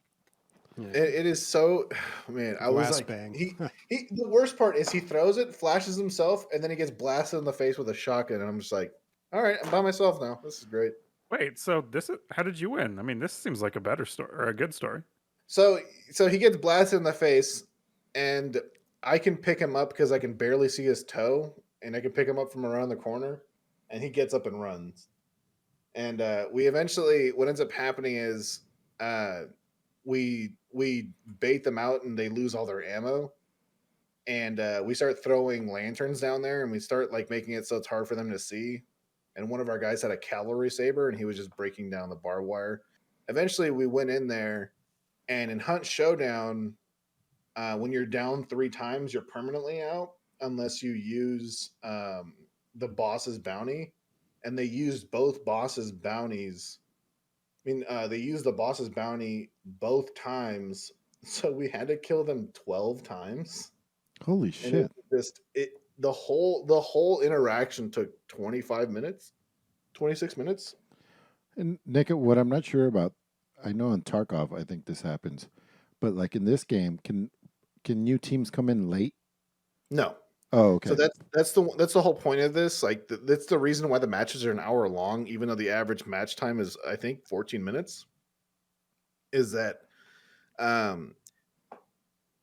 It is so, man. I was like, Glassbang. the worst part is he throws it, flashes himself, and then he gets blasted in the face with a shotgun. And I'm just like, all right, I'm by myself now. This is great. Wait, so how did you win? I mean, this seems like a better story or a good story. So he gets blasted in the face, and I can pick him up because I can barely see his toe, and I can pick him up from around the corner, and he gets up and runs. And we eventually, what ends up happening is we bait them out, and they lose all their ammo, and we start throwing lanterns down there, and we start like making it so it's hard for them to see. And one of our guys had a cavalry saber, and he was just breaking down the barbed wire. Eventually, we went in there. And in Hunt Showdown, when you're down 3 times, you're permanently out unless you use the boss's bounty. And they used both boss's bounties. I mean, they used the boss's bounty both times, so we had to kill them 12 times. Holy And shit. the whole interaction took 25 minutes, 26 minutes. And Nick, what I'm not sure about, I know in Tarkov, I think this happens, but like in this game, can new teams come in late? No. Oh, okay. So that's the whole point of this. Like that's the reason why the matches are an hour long, even though the average match time is I think 14 minutes. Is that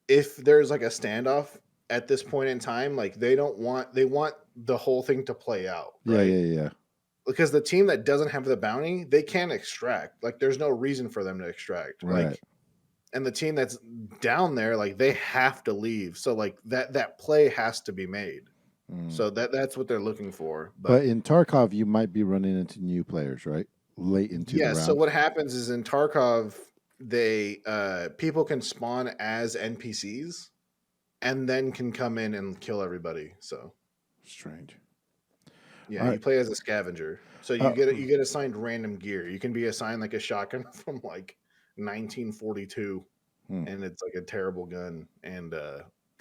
if there's like a standoff at this point in time, like they want the whole thing to play out, Yeah, right? yeah. Because the team that doesn't have the bounty, they can't extract. Like there's no reason for them to extract. Right. Like, and the team that's down there, like they have to leave. So like that play has to be made. So that's what they're looking for. But in Tarkov, you might be running into new players, right? Late into the round. So what happens is in Tarkov, they people can spawn as NPCs and then can come in and kill everybody. So strange. Yeah, All you right. play as a scavenger. So you get assigned random gear. You can be assigned like a shotgun from like 1942 and it's like a terrible gun and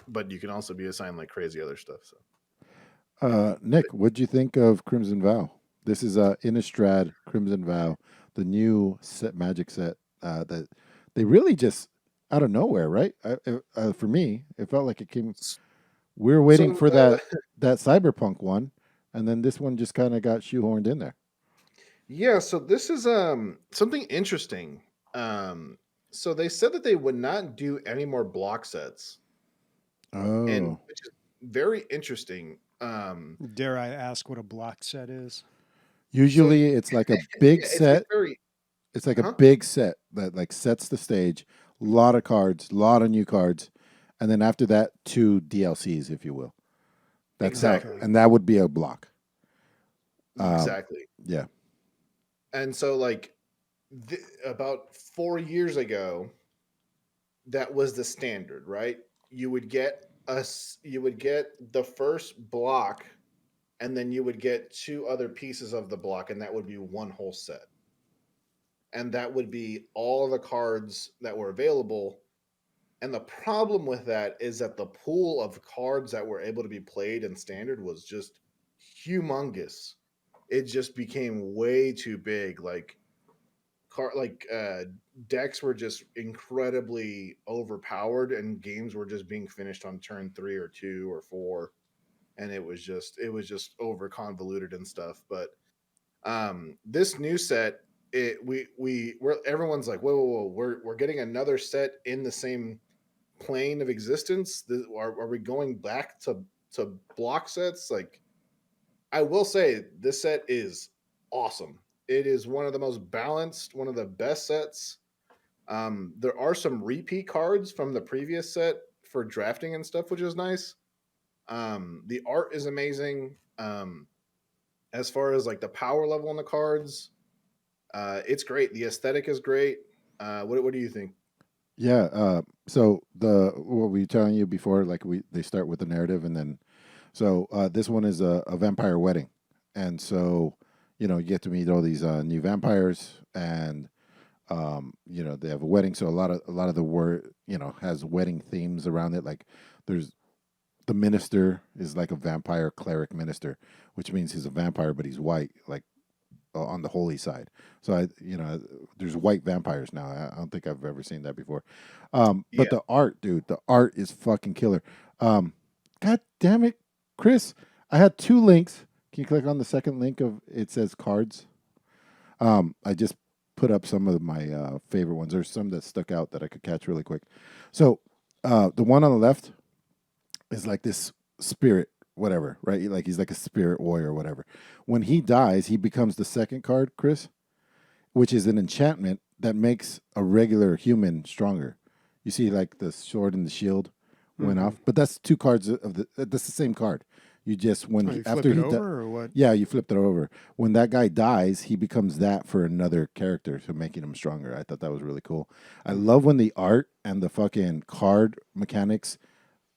but you can also be assigned like crazy other stuff. So Nick, what'd you think of Crimson Vow? This is Innistrad Crimson Vow, the new magic set that they really just out of nowhere, right? For me, it felt like it came. We're waiting for that Cyberpunk one, and then this one just kind of got shoehorned in there. Yeah, so this is something interesting. So they said that they would not do any more block sets. And which is very interesting. Dare I ask what a block set is? Usually it's like a big set. It's like a big set that like sets the stage, a lot of cards, a lot of new cards, and then after that, 2 DLCs, if you will. That's exactly. And that would be a block. Exactly. Yeah. And so like about 4 years ago, that was the standard, right? You would get the first block and then you would get 2 other pieces of the block and that would be one whole set. And that would be all the cards that were available. And the problem with that is that the pool of cards that were able to be played in standard was just humongous. It just became way too big. Decks were just incredibly overpowered and games were just being finished on turn 3 or 2 or 4. And it was just over convoluted and stuff. But this new set, everyone's like, whoa, we're getting another set in the same plane of existence. Are we going back to block sets? Like, I will say this set is awesome. It is one of the most balanced, one of the best sets. There are some repeat cards from the previous set for drafting and stuff, which is nice. The art is amazing. As far as like the power level on the cards, it's great. The aesthetic is great. What do you think? Yeah. So what we were telling you before, like they start with the narrative, and then this one is a vampire wedding, and so you get to meet all these new vampires, and they have a wedding. So a lot of the word has wedding themes around it. Like there's the minister is like a vampire cleric minister, which means he's a vampire, but he's white, like on the holy side. So there's white vampires now. I don't think I've ever seen that before. But the art, dude, the art is fucking killer. God damn it, Chris! I had 2 links. Can you click on the second link of it says cards? I just put up some of my favorite ones. There's some that stuck out that I could catch really quick. So the one on the left is like this spirit, whatever, right? Like he's like a spirit warrior or whatever. When he dies, he becomes the second card, Chris, which is an enchantment that makes a regular human stronger. You see, like the sword and the shield went off, but that's 2 cards that's the same card. You just after he over or what? Yeah, you flipped it over. When that guy dies, he becomes that for another character, so making him stronger. I thought that was really cool. I love when the art and the fucking card mechanics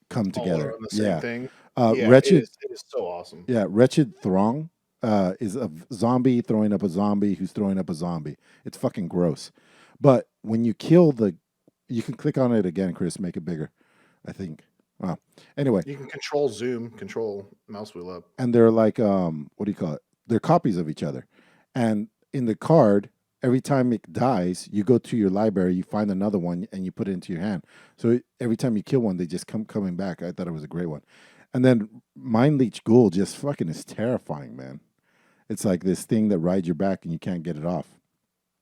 come together. On the same thing. Wretched, it is so awesome. Yeah, Wretched Throng is a zombie throwing up a zombie who's throwing up a zombie. It's fucking gross. But when you kill you can click on it again, Chris, make it bigger, I think. Wow. Anyway. You can control mouse wheel up. And they're like, what do you call it? They're copies of each other. And in the card, every time it dies, you go to your library, you find another one, and you put it into your hand. So every time you kill one, they just coming back. I thought it was a great one. And then Mind Leech Ghoul just fucking is terrifying, man. It's like this thing that rides your back and you can't get it off.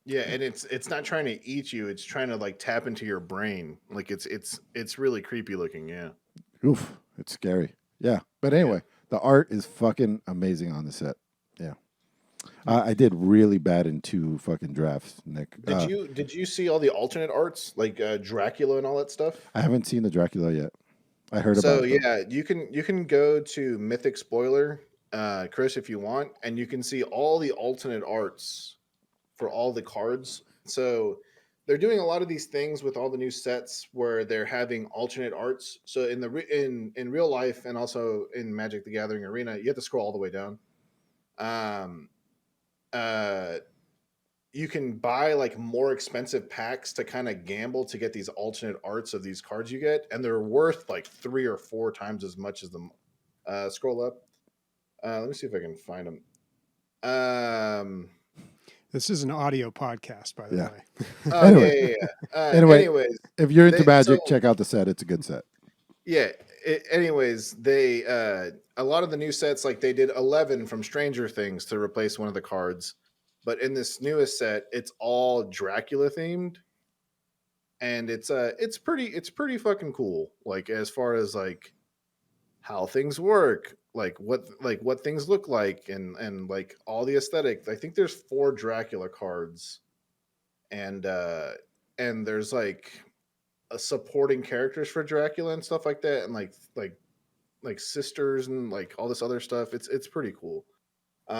Yeah, and it's not trying to eat you. It's trying to like tap into your brain. Like it's really creepy looking. Yeah. Oof, it's scary. Yeah, but anyway, the art is fucking amazing on the set. Yeah, I did really bad in 2 fucking drafts, Nick. Did you see all the alternate arts like Dracula and all that stuff? I haven't seen the Dracula yet. I heard So about it. yeah, you can go to Mythic Spoiler, Chris, if you want, and you can see all the alternate arts for all the cards. So they're doing a lot of these things with all the new sets where they're having alternate arts. So in real life and also in Magic the Gathering Arena, you have to scroll all the way down. You can buy like more expensive packs to kind of gamble to get these alternate arts of these cards you get, and they're worth like 3 or 4 times as much as the scroll up. Let me see if I can find them. This is an audio podcast, by the Yeah. way. Oh, Anyway. yeah. Anyway, Anyways, if you're into Magic, so- check out the set. It's a good set. yeah. Anyways, they a lot of the new sets, like they did 11 from Stranger Things to replace one of the cards, but in this newest set, it's all Dracula themed, and it's pretty fucking cool. Like as far as like how things work, like what things look like, and like all the aesthetic. I think there's 4 Dracula cards, and there's like supporting characters for Dracula and stuff like that, and like sisters and like all this other stuff. It's pretty cool.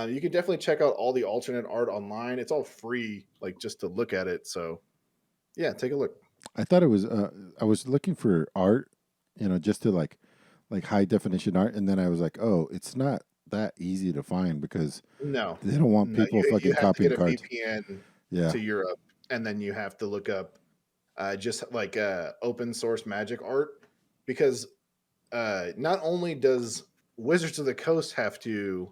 You can definitely check out all the alternate art online. It's all free, like just to look at it. So yeah, take a look. I thought it was. I was looking for art, just to like high definition art, and then I was like, oh, it's not that easy to find because No, they don't want no, people you fucking have to copying get a cards. VPN Yeah, to Europe, and then you have to look up just like open source Magic art, because not only does Wizards of the Coast have to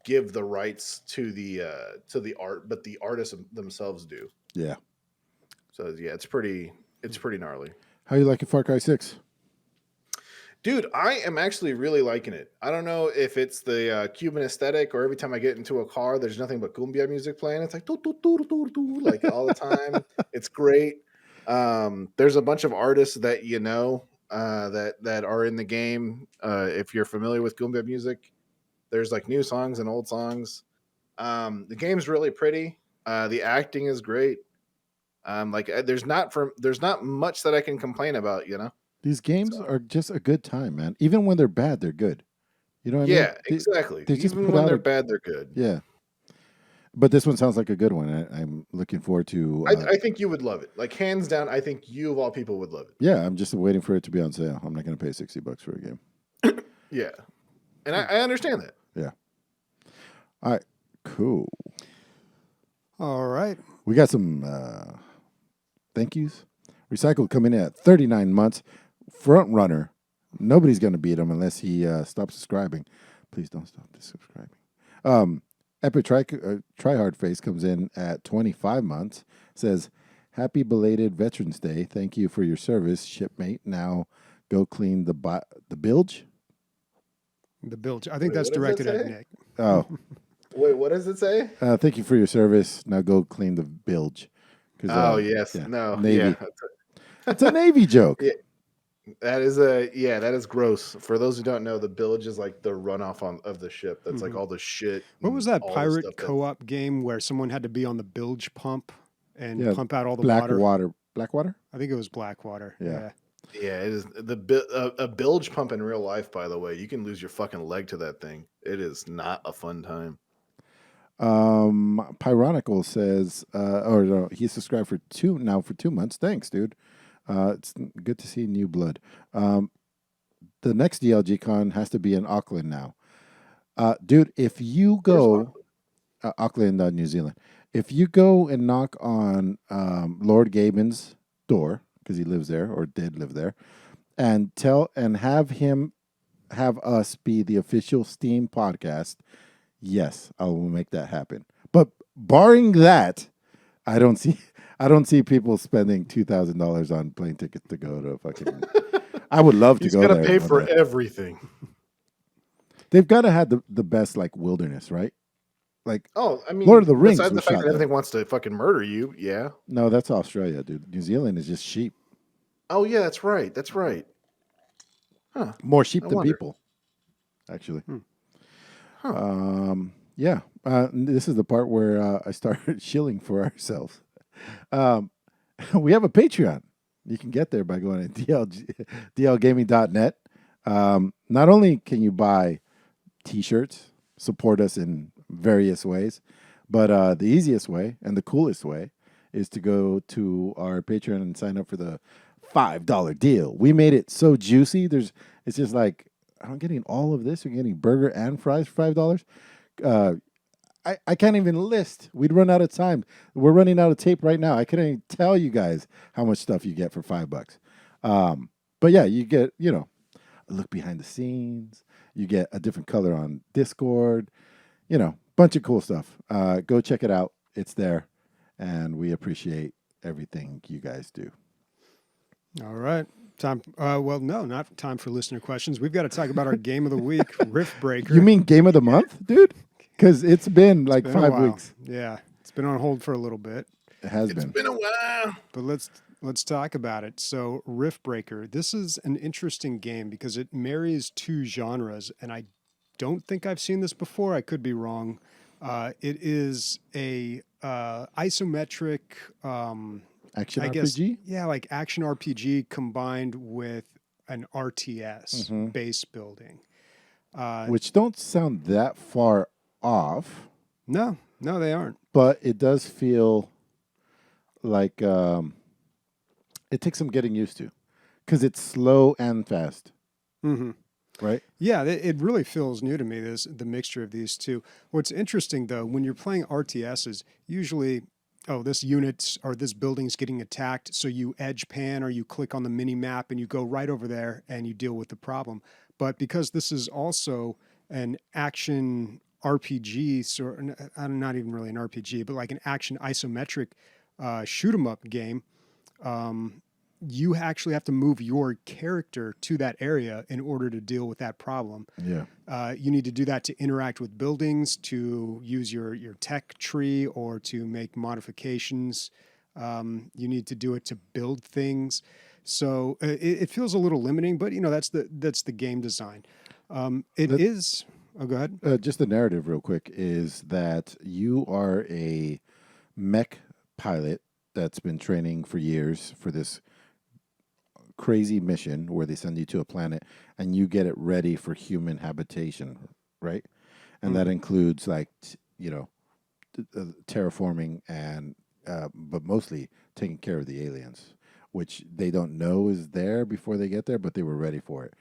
give the rights to the art, but the artists themselves do. yeah. So yeah, it's pretty gnarly. How you liking Far Cry 6? Dude, I am actually really liking it. I don't know if it's the Cuban aesthetic, or every time I get into a car, there's nothing but cumbia music playing. It's like doo, doo, doo, doo, doo, like all the time. It's great. There's a bunch of artists that that are in the game. If you're familiar with cumbia music, there's like new songs and old songs. The game's really pretty. The acting is great. There's not much that I can complain about. These games are just a good time, man. Even when they're bad, they're good. You know what I mean? Yeah, exactly. they just Even put when out they're a- bad, they're good. Yeah. But this one sounds like a good one. I'm looking forward to. I think you would love it. Like hands down, I think you of all people would love it. Yeah, I'm just waiting for it to be on sale. I'm not going to pay $60 for a game. Yeah, and I understand that. Yeah. All right. Cool. All right. We got some thank yous. Recycled coming in at 39 months. Front runner. Nobody's going to beat him unless he stops subscribing. Please don't stop subscribing. Epic Tryhard Face comes in at 25 months. Says, happy belated Veterans Day. Thank you for your service, shipmate. Now go clean the bilge. The bilge. I think Wait, that's what does that directed at say? Nick. Oh, Wait, what does it say? thank you for your service. Now go clean the bilge. 'Cause, Oh yes, yeah, no, Navy. yeah, It's a Navy joke. Yeah. that is gross. For those who don't know, the bilge is like the runoff of the ship. That's like all the shit. What and was that all the pirate stuff that- co-op game where someone had to be on the bilge pump and Yeah, pump out all the water? Blackwater? I think it was Blackwater. Yeah. Yeah, it is a bilge pump in real life. By the way, you can lose your fucking leg to that thing. It is not a fun time. Pyronical says, or no, he subscribed for 2 months. Thanks, dude. It's good to see new blood. The next DLG con has to be in Auckland now. Dude, if you go, Auckland, New Zealand, if you go and knock on Lord Gabon's door, because he lives there or did live there, and have us be the official Steam podcast, yes, I will make that happen. But barring that, I don't see people spending $2,000 on plane tickets to go to fucking. I would love to He's go got to there. pay one for day. everything. They've got to have the best like wilderness, right? Like Oh, I mean, Lord of the Rings besides the was fact shot that everything there. wants to fucking murder you, yeah. No, that's Australia, dude. New Zealand is just sheep. Oh, yeah, that's right. That's right. Huh. More sheep I than wonder. people, actually. Huh. Yeah. This is the part where I started shilling for ourselves. We have a Patreon. You can get there by going to dlgaming.net. Not only can you buy T-shirts, support us in various ways, but the easiest way and the coolest way is to go to our Patreon and sign up for the $5 deal. We made it so juicy. It's just like, I'm getting all of this. You're getting burger and fries for $5. I can't even list. We'd run out of time. We're running out of tape right now. I couldn't even tell you guys how much stuff you get for $5. But yeah, you get, a look behind the scenes. You get a different color on Discord. Bunch of cool stuff. Go check it out. It's there. And we appreciate everything you guys do. All right. Time. Well, no, not time for listener questions. We've got to talk about our game of the week, Riff Breaker. You mean game of the month, dude? Because it's been like It's been a 5 while. weeks. Yeah, it's been on hold for a little bit, It has It's been. been a while. but let's talk about it. So, Riff Breaker. This is an interesting game because it marries two genres, and I don't think I've seen this before. I could be wrong. It is a isometric. Action I RPG? guess, yeah, like action RPG combined with an RTS Mhm. base building. Which don't sound that far off, No, they aren't. but it does feel like it takes some getting used to because it's slow and fast, Mm-hmm. right? Yeah, it really feels new to me, the mixture of these two. What's interesting, though, when you're playing RTSs, usually, this unit or this building's getting attacked, so you edge pan or you click on the mini map and you go right over there and you deal with the problem. But because this is also an action RPG, not even really an RPG, but like an action isometric shoot 'em up game, you actually have to move your character to that area in order to deal with that problem. Yeah. You need to do that to interact with buildings, to use your tech tree, or to make modifications. You need to do it to build things. So it feels a little limiting, but that's the game design. It Let- is. Oh, go ahead. Just the narrative, real quick, is that you are a mech pilot that's been training for years for this crazy mission where they send you to a planet and you get it ready for human habitation, right? And that includes like terraforming and but mostly taking care of the aliens, which they don't know is there before they get there, but they were ready for it.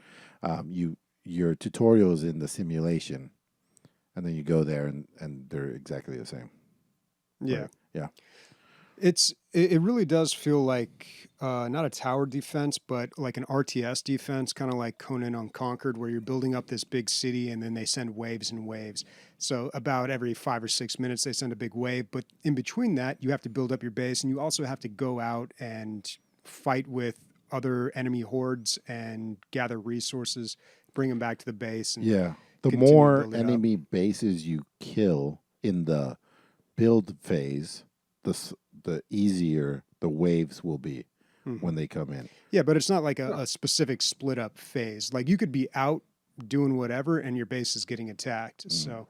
Your tutorial is in the simulation, and then you go there and they're exactly the same. Yeah. Right. Yeah. It really does feel like not a tower defense, but like an RTS defense, kind of like Conan Unconquered, where you're building up this big city and then they send waves and waves. So about every 5 or 6 minutes they send a big wave, but in between that you have to build up your base and you also have to go out and fight with other enemy hordes and gather resources, bring them back to the base. And Yeah. The continue to more build it up. enemy bases you kill in the build phase, the easier the waves will be when they come in. Yeah, but it's not like a specific split up phase. Like you could be out doing whatever and your base is getting attacked. So,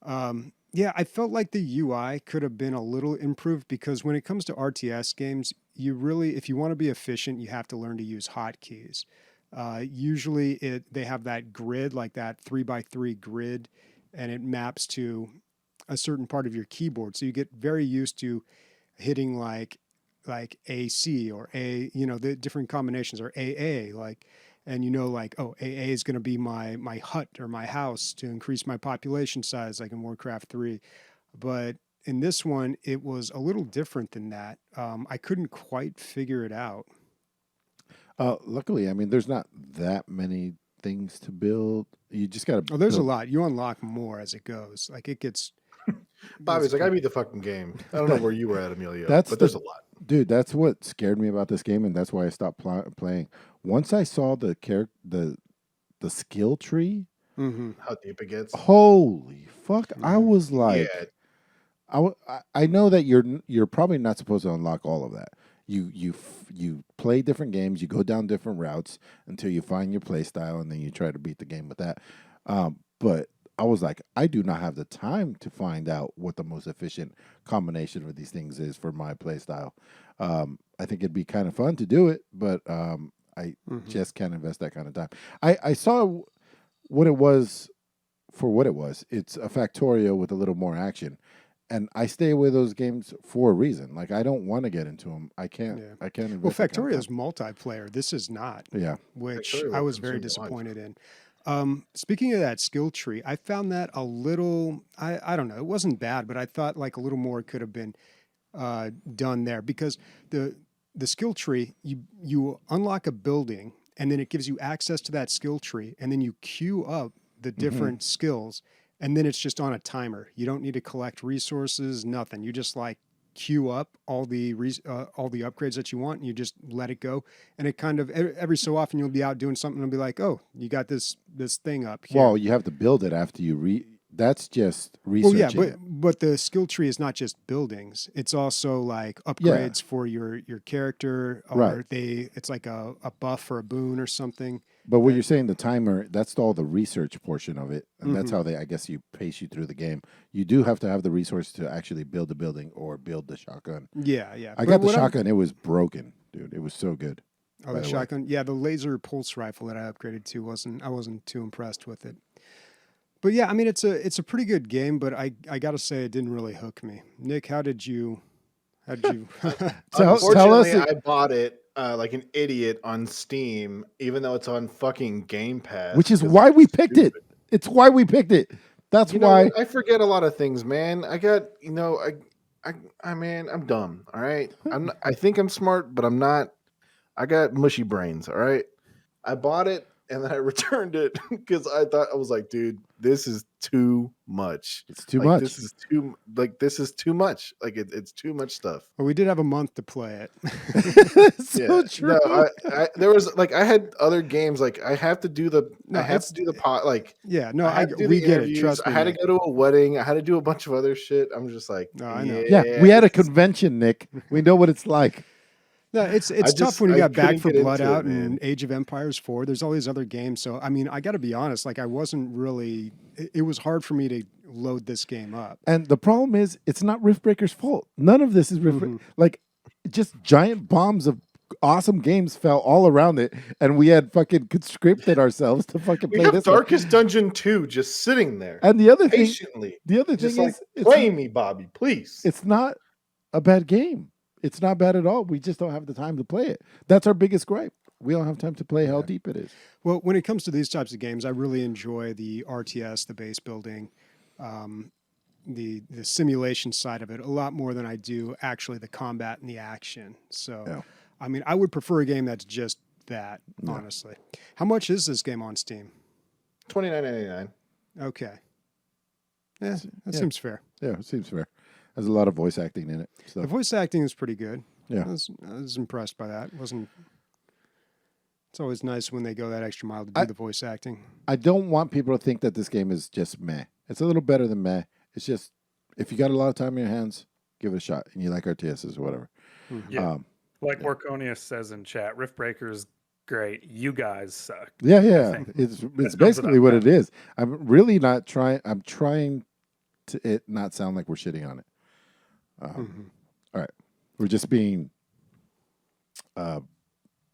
yeah, I felt like the UI could have been a little improved because when it comes to RTS games, if you want to be efficient, you have to learn to use hotkeys. Usually they have that grid, like that 3x3 grid, and it maps to a certain part of your keyboard. So you get very used to hitting like AC or the different combinations, or AA, and AA is going to be my hut or my house to increase my population size, like in Warcraft 3. But in this one, it was a little different than that. I couldn't quite figure it out. Luckily, I mean, there's not that many things to build. You just got to. Oh, there's a lot. You unlock more as it goes. Like it gets Bobby's like, I beat the fucking game. I don't know where you were at, Emilio, but there's a lot. Dude, that's what scared me about this game, and that's why I stopped playing. Once I saw the skill tree, How deep it gets. holy fuck! I was like, Yeah. I know that you're probably not supposed to unlock all of that. You play different games, you go down different routes until you find your play style, and then you try to beat the game with that. But I was like, I do not have the time to find out what the most efficient combination of these things is for my play style. I think it'd be kind of fun to do it, but I just can't invest that kind of time. I saw what it was for what it was. It's a Factorio with a little more action. And I stay away those games for a reason. Like I don't want to get into them. I can't. Yeah. I can't. Well, invest that kind Factorio of is multiplayer. This is not. Yeah. Which Factorio I will was very consume your life. disappointed in. Speaking of that skill tree, I found that a little. I don't know. It wasn't bad, but I thought like a little more could have been done there because the skill tree you unlock a building and then it gives you access to that skill tree and then you queue up the different skills. And then it's just on a timer. You don't need to collect resources, nothing. You just like queue up all the upgrades that you want, and you just let it go. And it kind of every so often you'll be out doing something and be like, oh, you got this thing up here. Well, you have to build it after you That's just researching. Well, yeah, but the skill tree is not just buildings. It's also like upgrades for your character, or Right. it's like a buff or a boon or something. But what you're saying, the timer, that's all the research portion of it. And that's how I guess you pace you through the game. You do have to have the resource to actually build the building or build the shotgun. Yeah. I got the shotgun. It was broken, dude. It was so good. Oh, the shotgun. Yeah, the laser pulse rifle that I upgraded to I wasn't too impressed with it. But yeah, I mean it's a pretty good game, but I got to say it didn't really hook me. Nick, how did you Unfortunately, I bought it like an idiot on Steam, even though it's on fucking Game Pass. Which is why we picked it. It's why we picked it. That's why I forget a lot of things, man. I got, I'm dumb. All right. I think I'm smart, but I'm not. I got mushy brains. All right. I bought it and then I returned it because I was like, dude, this is too much. It's too much. This is too much. Like it's too much stuff. Well, we did have a month to play it. So true. No, there was I had other games like I have to do the pot like yeah. No, we get it. Trust me. I had to go to a wedding. I had to do a bunch of other shit. I'm just like, no, I know. Yeah, we had a convention, Nick. We know what it's like. No, it's tough when you got Back for Blood out and Age of Empires 4. There's all these other games. So, I mean, I got to be honest. Like, I wasn't really. It was hard for me to load this game up. And the problem is, it's not Riftbreaker's fault. None of this is Riftbreaker. Like, just giant bombs of awesome games fell all around it, and we had fucking conscripted ourselves to fucking play this. Darkest Dungeon 2 just sitting there. And the other patiently. The other thing is, play me, Bobby, please. It's not a bad game. It's not bad at all. We just don't have the time to play it. That's our biggest gripe. We don't have time to play how deep it is. Well, when it comes to these types of games, I really enjoy the RTS, the base building, the simulation side of it a lot more than I do actually the combat and the action. So, I mean, I would prefer a game that's just that, honestly. How much is this game on Steam? $29.99. Okay. Yeah, that seems fair. Yeah, it seems fair. There's a lot of voice acting in it. So. The voice acting is pretty good. Yeah. I was impressed by that. It's always nice when they go that extra mile to do the voice acting. I don't want people to think that this game is just meh. It's a little better than meh. It's just, if you got a lot of time in your hands, give it a shot. And you like RTSs or whatever. Yeah. Like Warconius says in chat, Riftbreaker is great. You guys suck. Yeah. It's basically what it is. I'm really not trying. I'm trying to it not sound like we're shitting on it. All right. We're just being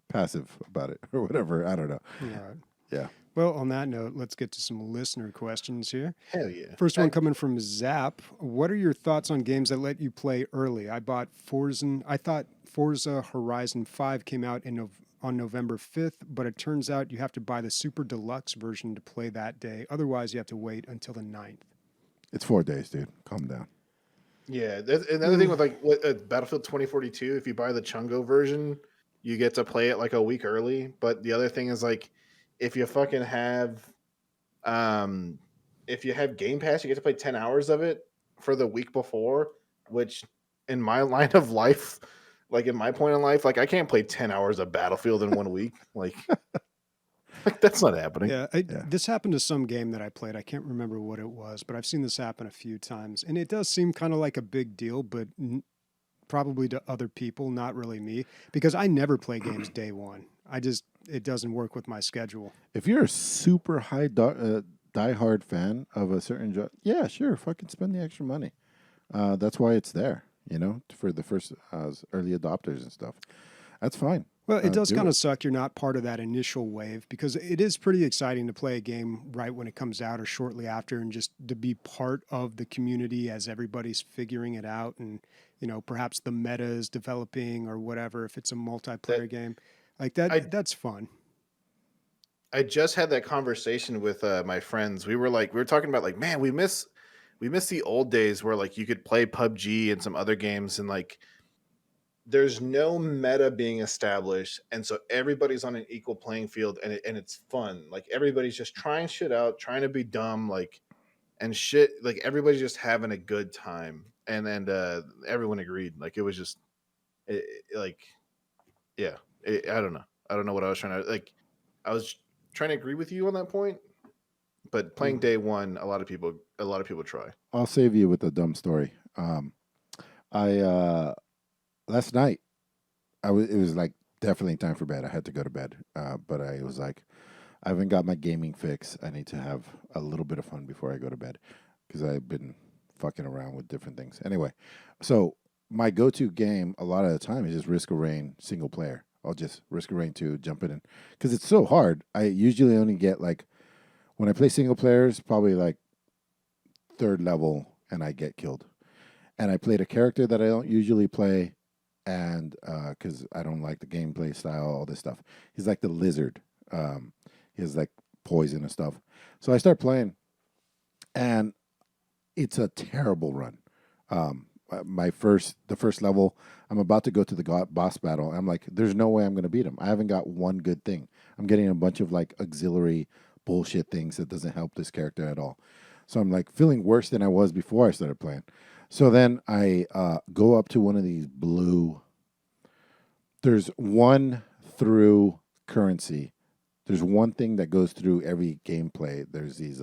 passive about it or whatever. I don't know. All right. Yeah. Well, on that note, let's get to some listener questions here. Hell yeah. First one coming from Zap. What are your thoughts on games that let you play early? I bought Forza. I thought Forza Horizon 5 came out on November 5th, but it turns out you have to buy the Super Deluxe version to play that day. Otherwise, you have to wait until the 9th. It's 4 days, dude. Calm down. Yeah, another thing with Battlefield 2042, if you buy the Chungo version, you get to play it like a week early. But the other thing is if you fucking have, if you have Game Pass, you get to play 10 hours of it for the week before, which in my line of life, like in my point in life, like I can't play 10 hours of Battlefield in 1 week. Like that's not happening. Yeah, this happened to some game that I played. I can't remember what it was, but I've seen this happen a few times. And it does seem kind of like a big deal, but probably to other people, not really me, because I never play games day one. It doesn't work with my schedule. If you're a super high diehard fan of a certain job, yeah, sure, fucking spend the extra money. That's why it's there, for the first early adopters and stuff. That's fine. Well, it does do kind it. of suck you're not part of that initial wave, because it is pretty exciting to play a game right when it comes out or shortly after, and just to be part of the community as everybody's figuring it out, and perhaps the meta is developing or whatever, if it's a multiplayer game like that. That's fun. I just had that conversation with my friends. We were talking about like, man, we miss the old days where like you could play PUBG and some other games, and like there's no meta being established, and so everybody's on an equal playing field, and it's fun. Like everybody's just trying shit out, trying to be dumb, like, and shit. Like everybody's just having a good time, and everyone agreed. Like it was just I don't know. I don't know what I was trying to like. I was trying to agree with you on that point, but playing day one, a lot of people try. I'll save you with a dumb story. I last night it was like definitely time for bed. I had to go to bed, but I was like, I haven't got my gaming fix. I need to have a little bit of fun before I go to bed because I've been fucking around with different things. Anyway, so my go-to game a lot of the time is just Risk of Rain single player. I'll just Risk of Rain 2, jump in, because it's so hard. I usually only get like, when I play single players, probably like 3rd level, and I get killed. And I played a character that I don't usually play, and because I don't like the gameplay style, all this stuff. He's like the lizard. He has like poison and stuff. So I start playing, and it's a terrible run. The first level, I'm about to go to the boss battle. I'm like, there's no way I'm going to beat him. I haven't got one good thing. I'm getting a bunch of like auxiliary bullshit things that doesn't help this character at all. So I'm like feeling worse than I was before I started playing. So then I go up to one of these blue. There's one through currency. There's one thing that goes through every gameplay. There's these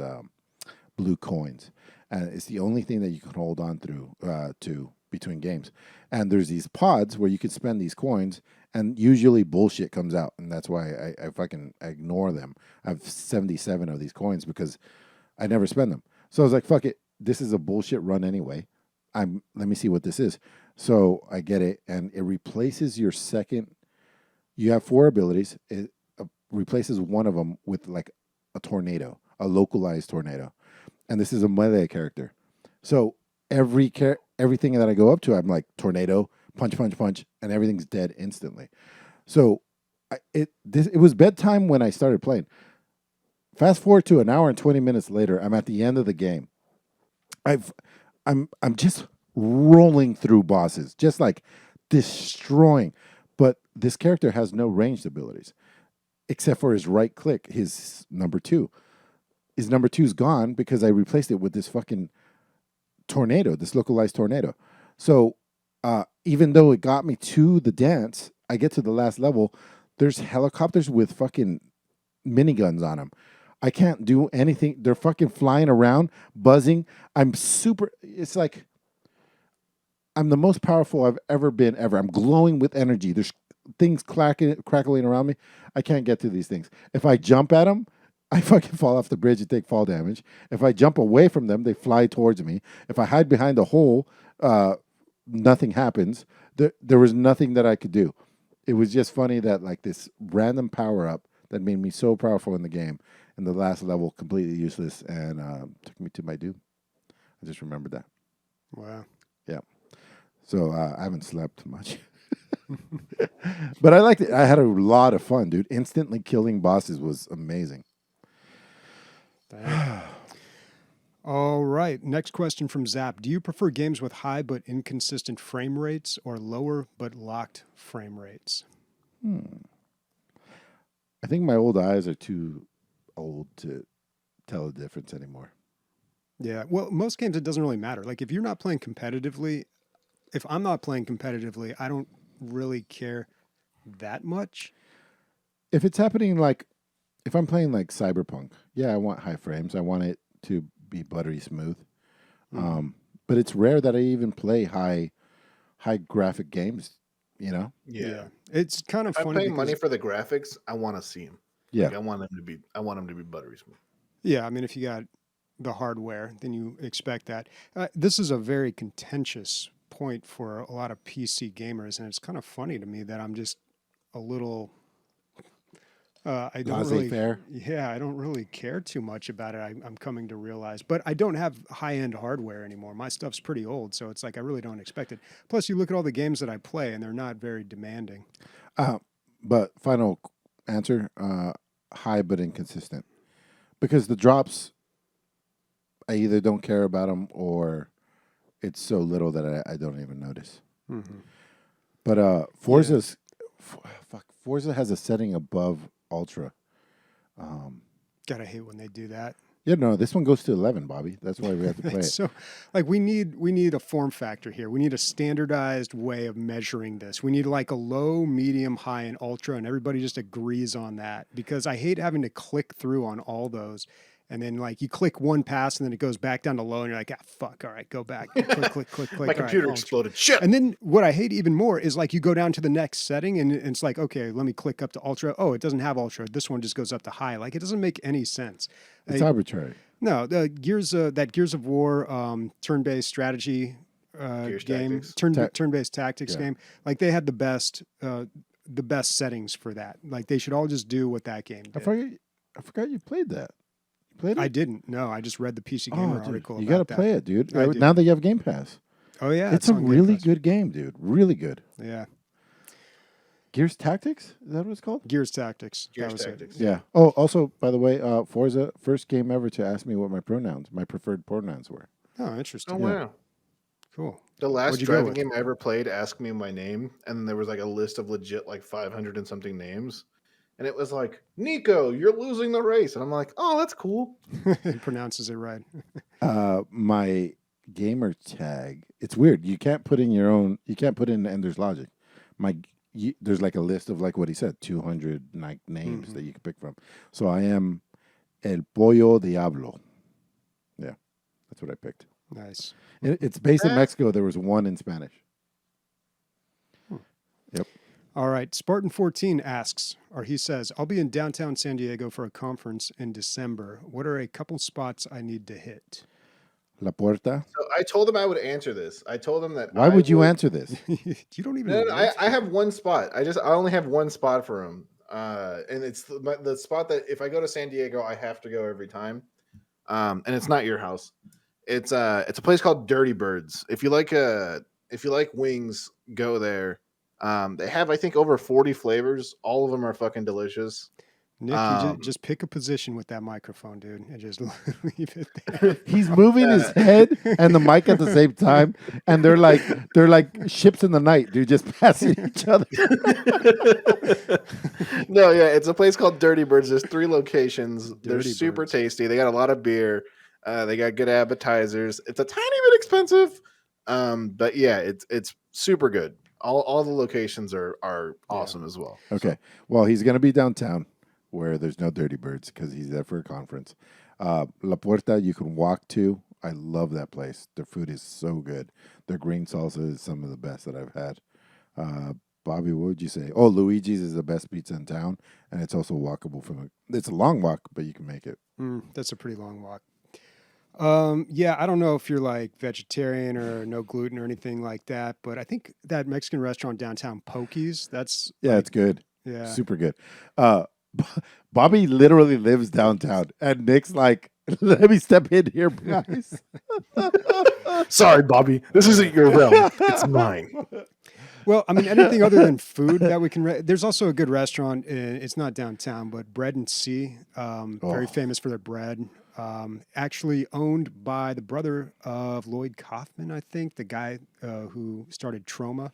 blue coins. And it's the only thing that you can hold on through to between games. And there's these pods where you can spend these coins, and usually bullshit comes out. And that's why I fucking ignore them. I have 77 of these coins because I never spend them. So I was like, fuck it. This is a bullshit run anyway. Let me see what this is. So I get it, and it replaces your second. You have 4 abilities. It replaces one of them with like a tornado, a localized tornado. And this is a melee character. So everything that I go up to, I'm like tornado, punch, punch, punch, and everything's dead instantly. So it was bedtime when I started playing. Fast forward to an hour and 20 minutes later, I'm at the end of the game. I'm just rolling through bosses, just like destroying. But this character has no ranged abilities, except for his right click, his number 2. His number 2's gone because I replaced it with this fucking tornado, this localized tornado. So even though it got me to the dance, I get to the last level. There's helicopters with fucking miniguns on them. I can't do anything. They're fucking flying around, buzzing. It's like I'm the most powerful I've ever been, ever. I'm glowing with energy. There's things crackling around me. I can't get to these things. If I jump at them, I fucking fall off the bridge and take fall damage. If I jump away from them, they fly towards me. If I hide behind a hole, nothing happens. There was nothing that I could do. It was just funny that like this random power up that made me so powerful in the game, and the last level completely useless, and took me to my doom. I just remembered that. Wow. Yeah. So I haven't slept much. But I liked it. I had a lot of fun, dude. Instantly killing bosses was amazing. All right. Next question from Zap. Do you prefer games with high but inconsistent frame rates or lower but locked frame rates? I think my old eyes are too old to tell the difference anymore. Yeah. Well, most games, it doesn't really matter. Like if you're not playing competitively, if I'm not playing competitively, I don't really care that much. If it's happening like, if I'm playing like Cyberpunk, yeah, I want high frames. I want it to be buttery smooth. But it's rare that I even play high graphic games. You know? Yeah. It's kind of If I'm funny paying money because, for the graphics, I want to see them. Yeah. Like, I want them to be buttery smooth. yeah, I mean, if you got the hardware, then you expect that. This is a very contentious point for a lot of PC gamers, and it's kind of funny to me that I'm just a little. I don't really. Laissez-faire. Yeah, I don't really care too much about it. I'm coming to realize, but I don't have high-end hardware anymore. My stuff's pretty old, so it's like I really don't expect it. Plus, you look at all the games that I play, and they're not very demanding. But final answer, high but inconsistent. Because the drops, I either don't care about them or it's so little that I don't even notice. Mm-hmm. But Forza's, Forza has a setting above Ultra. Gotta hate when they do that. Yeah, no, this one goes to 11, Bobby. That's why we have to play it. So, like, we need a form factor here. We need a standardized way of measuring this. We need like a low, medium, high, and ultra, and everybody just agrees on that. Because I hate having to click through on all those, and then like you click one pass, and then it goes back down to low, and you're like, ah, fuck, all right, go back, click. My computer exploded. Shit. And then what I hate even more is like you go down to the next setting, and it's like, okay, let me click up to ultra. Oh, it doesn't have ultra. This one just goes up to high. Like it doesn't make any sense. It's arbitrary. No, the Gears of War turn-based strategy game, Tactics. turn-based tactics Yeah. game. Like they had the best settings for that. Like they should all just do what that game I did. forgot you played that. You played it? I didn't. No, I just read the PC Gamer dude, article. you got to play it, dude. I do. Now that you have Game Pass. Oh yeah, It's a on Game really Pass. good game, dude. Really good. Yeah, Gears Tactics? Is that what it's called? Gears Tactics. Gears That was Tactics. It. Yeah. Oh, also, by the way, Forza, first game ever to ask me what my preferred pronouns were. Oh, interesting. Oh wow. Cool. The last What'd you go driving with? game I ever played asked me my name, and there was like a list of legit like 500 and something names, and it was like, Nico, you're losing the race, and I'm like, oh, that's cool. He pronounces it right. My gamer tag, it's weird. You can't put in your own, you can't put in Ender's Logic. There's like a list of like what he said, 200 like names that you can pick from. So I am El Pollo Diablo. Yeah, that's what I picked. Nice. It's based in Mexico. There was one in Spanish. Yep. All right. Spartan 14 asks, or he says, I'll be in downtown San Diego for a conference in December. What are a couple spots I need to hit? La Puerta. So I told him I would answer this. I told him that. Why would you answer this? You don't even No, know. I have one spot. I only have one spot for him, and it's the spot that if I go to San Diego, I have to go every time. And it's not your house. It's a place called Dirty Birds. If you like wings, go there. They have I think over 40 flavors. All of them are fucking delicious. Nick, you just pick a position with that microphone, dude, and just leave it there. He's moving his head and the mic at the same time, and they're like ships in the night, dude, just passing each other. No, yeah, it's a place called Dirty Birds. There's 3 locations. They're Dirty super Birds. tasty. They got a lot of beer. They got good appetizers. It's a tiny bit expensive, but yeah, it's super good. All the locations are awesome as well. Okay, well, he's gonna be downtown where there's no Dirty Birds because he's there for a conference. La Puerta, you can walk to. I love that place. Their food is so good. Their green salsa is some of the best that I've had. Bobby, what would you say? Oh, Luigi's is the best pizza in town, and it's also walkable from it's a long walk, but you can make it. That's a pretty long walk. Yeah, I don't know if you're like vegetarian or no gluten or anything like that, but I think that Mexican restaurant downtown, Pokey's, that's It's good. yeah. Super good. Bobby literally lives downtown, and Nick's like, let me step in here, guys. Sorry, Bobby. This isn't your realm. It's mine. Well, I mean, anything other than food that we can. There's also a good restaurant. It's not downtown, but Bread and Sea, very famous for their bread. Actually owned by the brother of Lloyd Kaufman, I think, the guy who started Troma.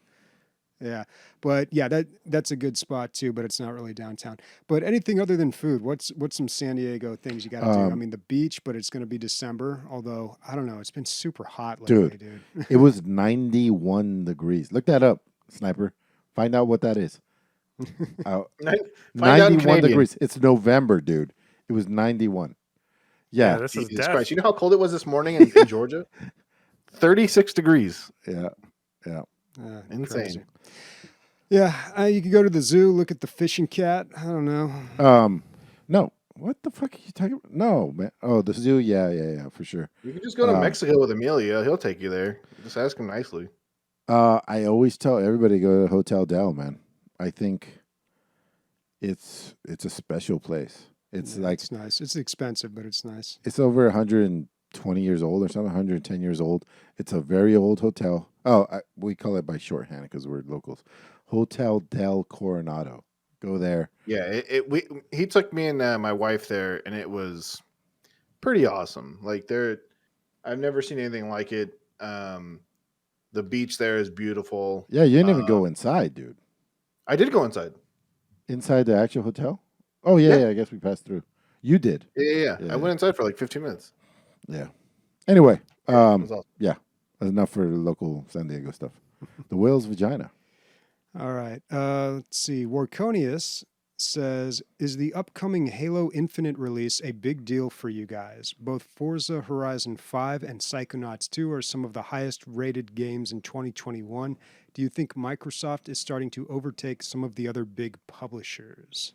Yeah, but yeah, that's a good spot too. But it's not really downtown. But anything other than food, what's some San Diego things you got to do? I mean, the beach, but it's going to be December. Although I don't know, it's been super hot lately, dude. It was 91 degrees. Look that up, Sniper. Find out what that is. Find out in 91 Canadian. degrees. It's November, dude. It was 91. Yeah. this is Jesus death. Christ. You know how cold it was this morning in Georgia? 36 degrees. Yeah. Yeah. Insane. Crazy. Yeah, you could go to the zoo, look at the fishing cat. I don't know. No. What the fuck are you talking about? No, man. Oh, the zoo. Yeah, for sure. You can just go to Mexico with Emilio. He'll take you there. Just ask him nicely. I always tell everybody to go to Hotel Del, man. I think it's a special place. It's like it's nice. It's expensive, but it's nice. it's over 120 years old or something, 110 years old. It's a very old hotel. Oh, we call it by shorthand because we're locals. Hotel Del Coronado. Go there. Yeah, he took me and my wife there, and it was pretty awesome. Like I've never seen anything like it. The beach there is beautiful. Yeah, you didn't even go inside, dude. I did go inside. Inside the actual hotel? Oh, yeah, Yeah. I guess we passed through. You did. Yeah. Yeah. I went inside for like 15 minutes. Yeah. Anyway, It was awesome. yeah, that's enough for the local San Diego stuff. The whale's vagina. All right. Let's see. Warconius says, is the upcoming Halo Infinite release a big deal for you guys? Both Forza Horizon 5 and Psychonauts 2 are some of the highest rated games in 2021. Do you think Microsoft is starting to overtake some of the other big publishers?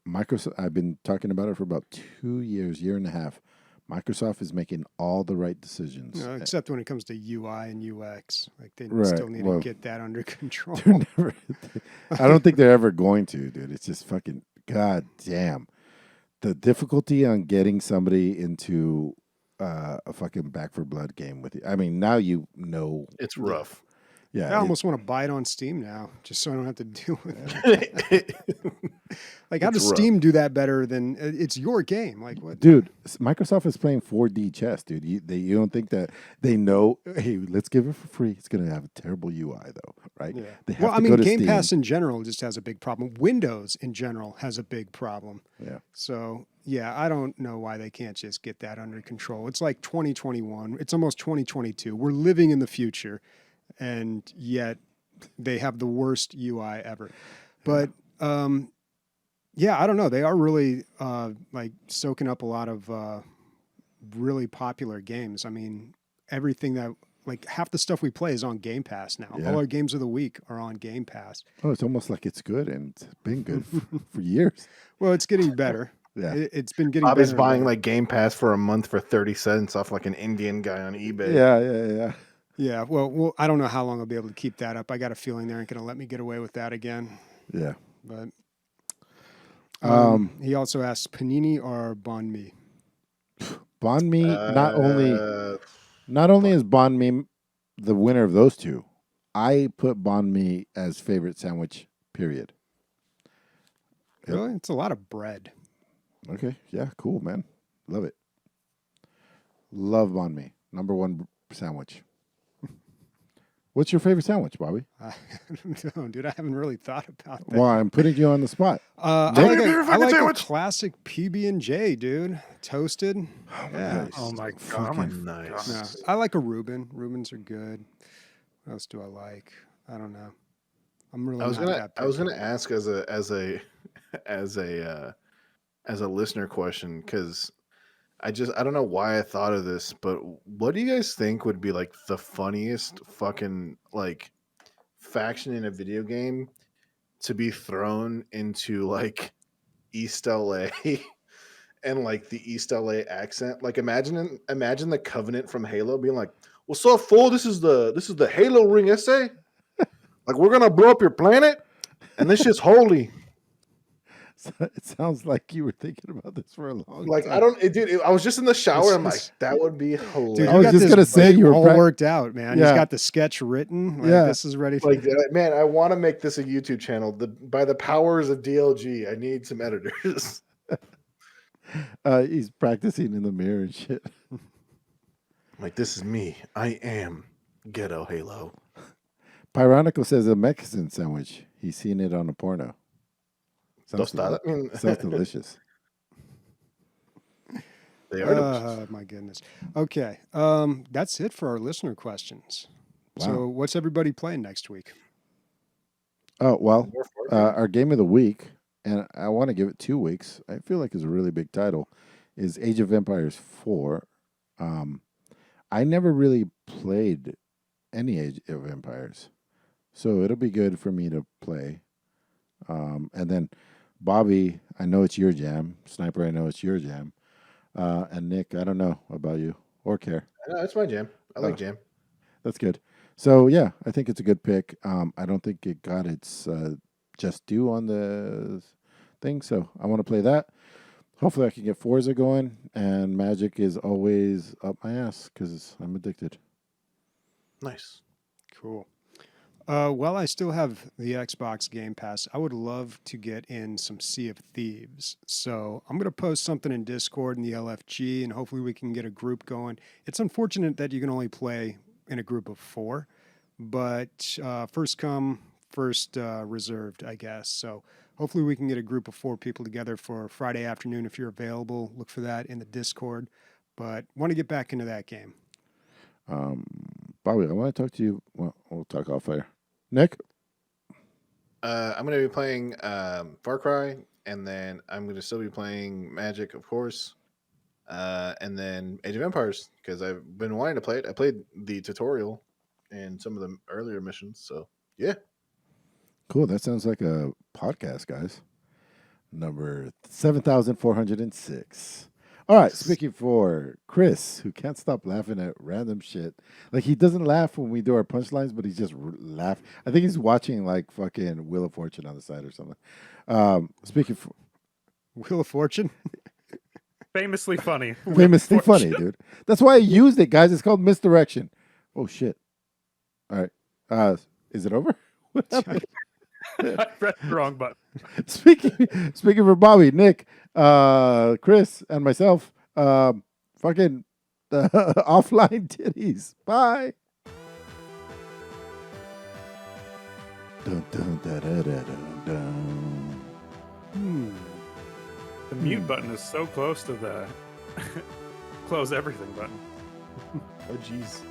Microsoft, I've been talking about it for about 2 years, year and a half. Microsoft is making all the right decisions. Except when it comes to UI and UX. Like they Right, still need well, to get that under control. They're never, I don't think they're ever going to, dude. It's just fucking, god damn. The difficulty on getting somebody into a fucking Back for Blood game with you. I mean, now you know. It's rough. Yeah. I almost want to buy it on Steam now, just so I don't have to deal with it. Like, how does rough. Steam do that better than it's your game? Like, what? Dude, Microsoft is playing 4D chess, dude. You don't think that they know, hey, let's give it for free. It's going to have a terrible UI, though, right? Yeah. They have Well, to I mean, go to Game Steam. Pass in general just has a big problem. Windows in general has a big problem. Yeah. So, yeah, I don't know why they can't just get that under control. It's like 2021. It's almost 2022. We're living in the future, and yet they have the worst UI ever. But, yeah, I don't know. They are really like soaking up a lot of really popular games. I mean, everything that like half the stuff we play is on Game Pass now. Yeah. All our games of the week are on Game Pass. Oh, it's almost like it's good, and it's been good for years. Well, it's getting better. Yeah. It's been getting Bobby's better. buying like Game Pass for a month for 30 cents off like an Indian guy on eBay. Yeah. Yeah, well, I don't know how long I'll be able to keep that up. I got a feeling they aren't going to let me get away with that again. Yeah. But he also asks Panini or Banh Mi. Banh Mi, not only is Banh Mi the winner of those two, I put Banh Mi as favorite sandwich, period. Yep. Really? It's a lot of bread. Okay. Yeah, cool, man. Love it. Love Banh Mi. Number one sandwich. What's your favorite sandwich, Bobby? I don't know, dude. I haven't really thought about that. Well, I'm putting you on the spot. I Name like, your favorite I fucking like a sandwich. classic PB&J, dude. Toasted. Yeah. Oh my god! Fucking Nice. No, I like a Reuben. Reubens are good. What else do I like? I don't know. I'm really I was not gonna that I was picky. gonna ask as a listener question, because I don't know why I thought of this, but what do you guys think would be like the funniest fucking like faction in a video game to be thrown into like East LA and like the East LA accent? Like imagine the Covenant from Halo being like, "What's up, fool? This is the Halo ring essay. Like we're gonna blow up your planet, and this shit's holy." It sounds like you were thinking about this for a long Like time. I was just in the shower. I'm like, It's- that would be Dude, hilarious. you I was got just this gonna say bit you were all prac- worked out, man. Yeah. He's got the sketch written. Like, Yeah. this is ready. To... Like, man, I want to make this a YouTube channel. By the powers of DLG, I need some editors. He's practicing in the mirror and shit. Like, this is me. I am Ghetto Halo. Pyronical says a Mexican sandwich. He's seen it on a porno. Tostada. I mean, Sounds delicious. they are delicious. My goodness. Okay. That's it for our listener questions. Wow. So what's everybody playing next week? Oh, well, More Forza. our game of the week, and I want to give it 2 weeks. I feel like it's a really big title, is Age of Empires 4. I never really played any Age of Empires, so it'll be good for me to play. And then Bobby, I know it's your jam. Sniper, I know it's your jam. And Nick, I don't know about you or care. No, it's my jam. I like jam. That's good. So yeah, I think it's a good pick. I don't think it got its just due on the thing, so I want to play that. Hopefully, I can get Forza going, and Magic is always up my ass because I'm addicted. Nice. Cool. While I still have the Xbox Game Pass, I would love to get in some Sea of Thieves. So I'm going to post something in Discord in the LFG, and hopefully we can get a group going. It's unfortunate that you can only play in a group of 4, but first come, first reserved, I guess. So hopefully we can get a group of 4 people together for Friday afternoon if you're available. Look for that in the Discord. But want to get back into that game. Bobby, I want to talk to you. Well, we'll talk off air. Nick? I'm going to be playing Far Cry, and then I'm going to still be playing Magic, of course, and then Age of Empires, because I've been wanting to play it. I played the tutorial and some of the earlier missions, so yeah. Cool. That sounds like a podcast, guys. Number 7,406. All right, speaking for Chris, who can't stop laughing at random shit. Like, he doesn't laugh when we do our punchlines, but he just laugh. I think he's watching, like, fucking Wheel of Fortune on the side or something. Speaking for... Wheel of Fortune? Famously funny. Famously funny, dude. That's why I used it, guys. It's called misdirection. Oh, shit. All right. Is it over? What happened? I pressed the wrong button. Speaking for Bobby, Nick, Chris, and myself, fucking offline titties. Bye. Dun, dun, da, da, da, dun, dun. The mute button is so close to the close everything button. Oh, jeez.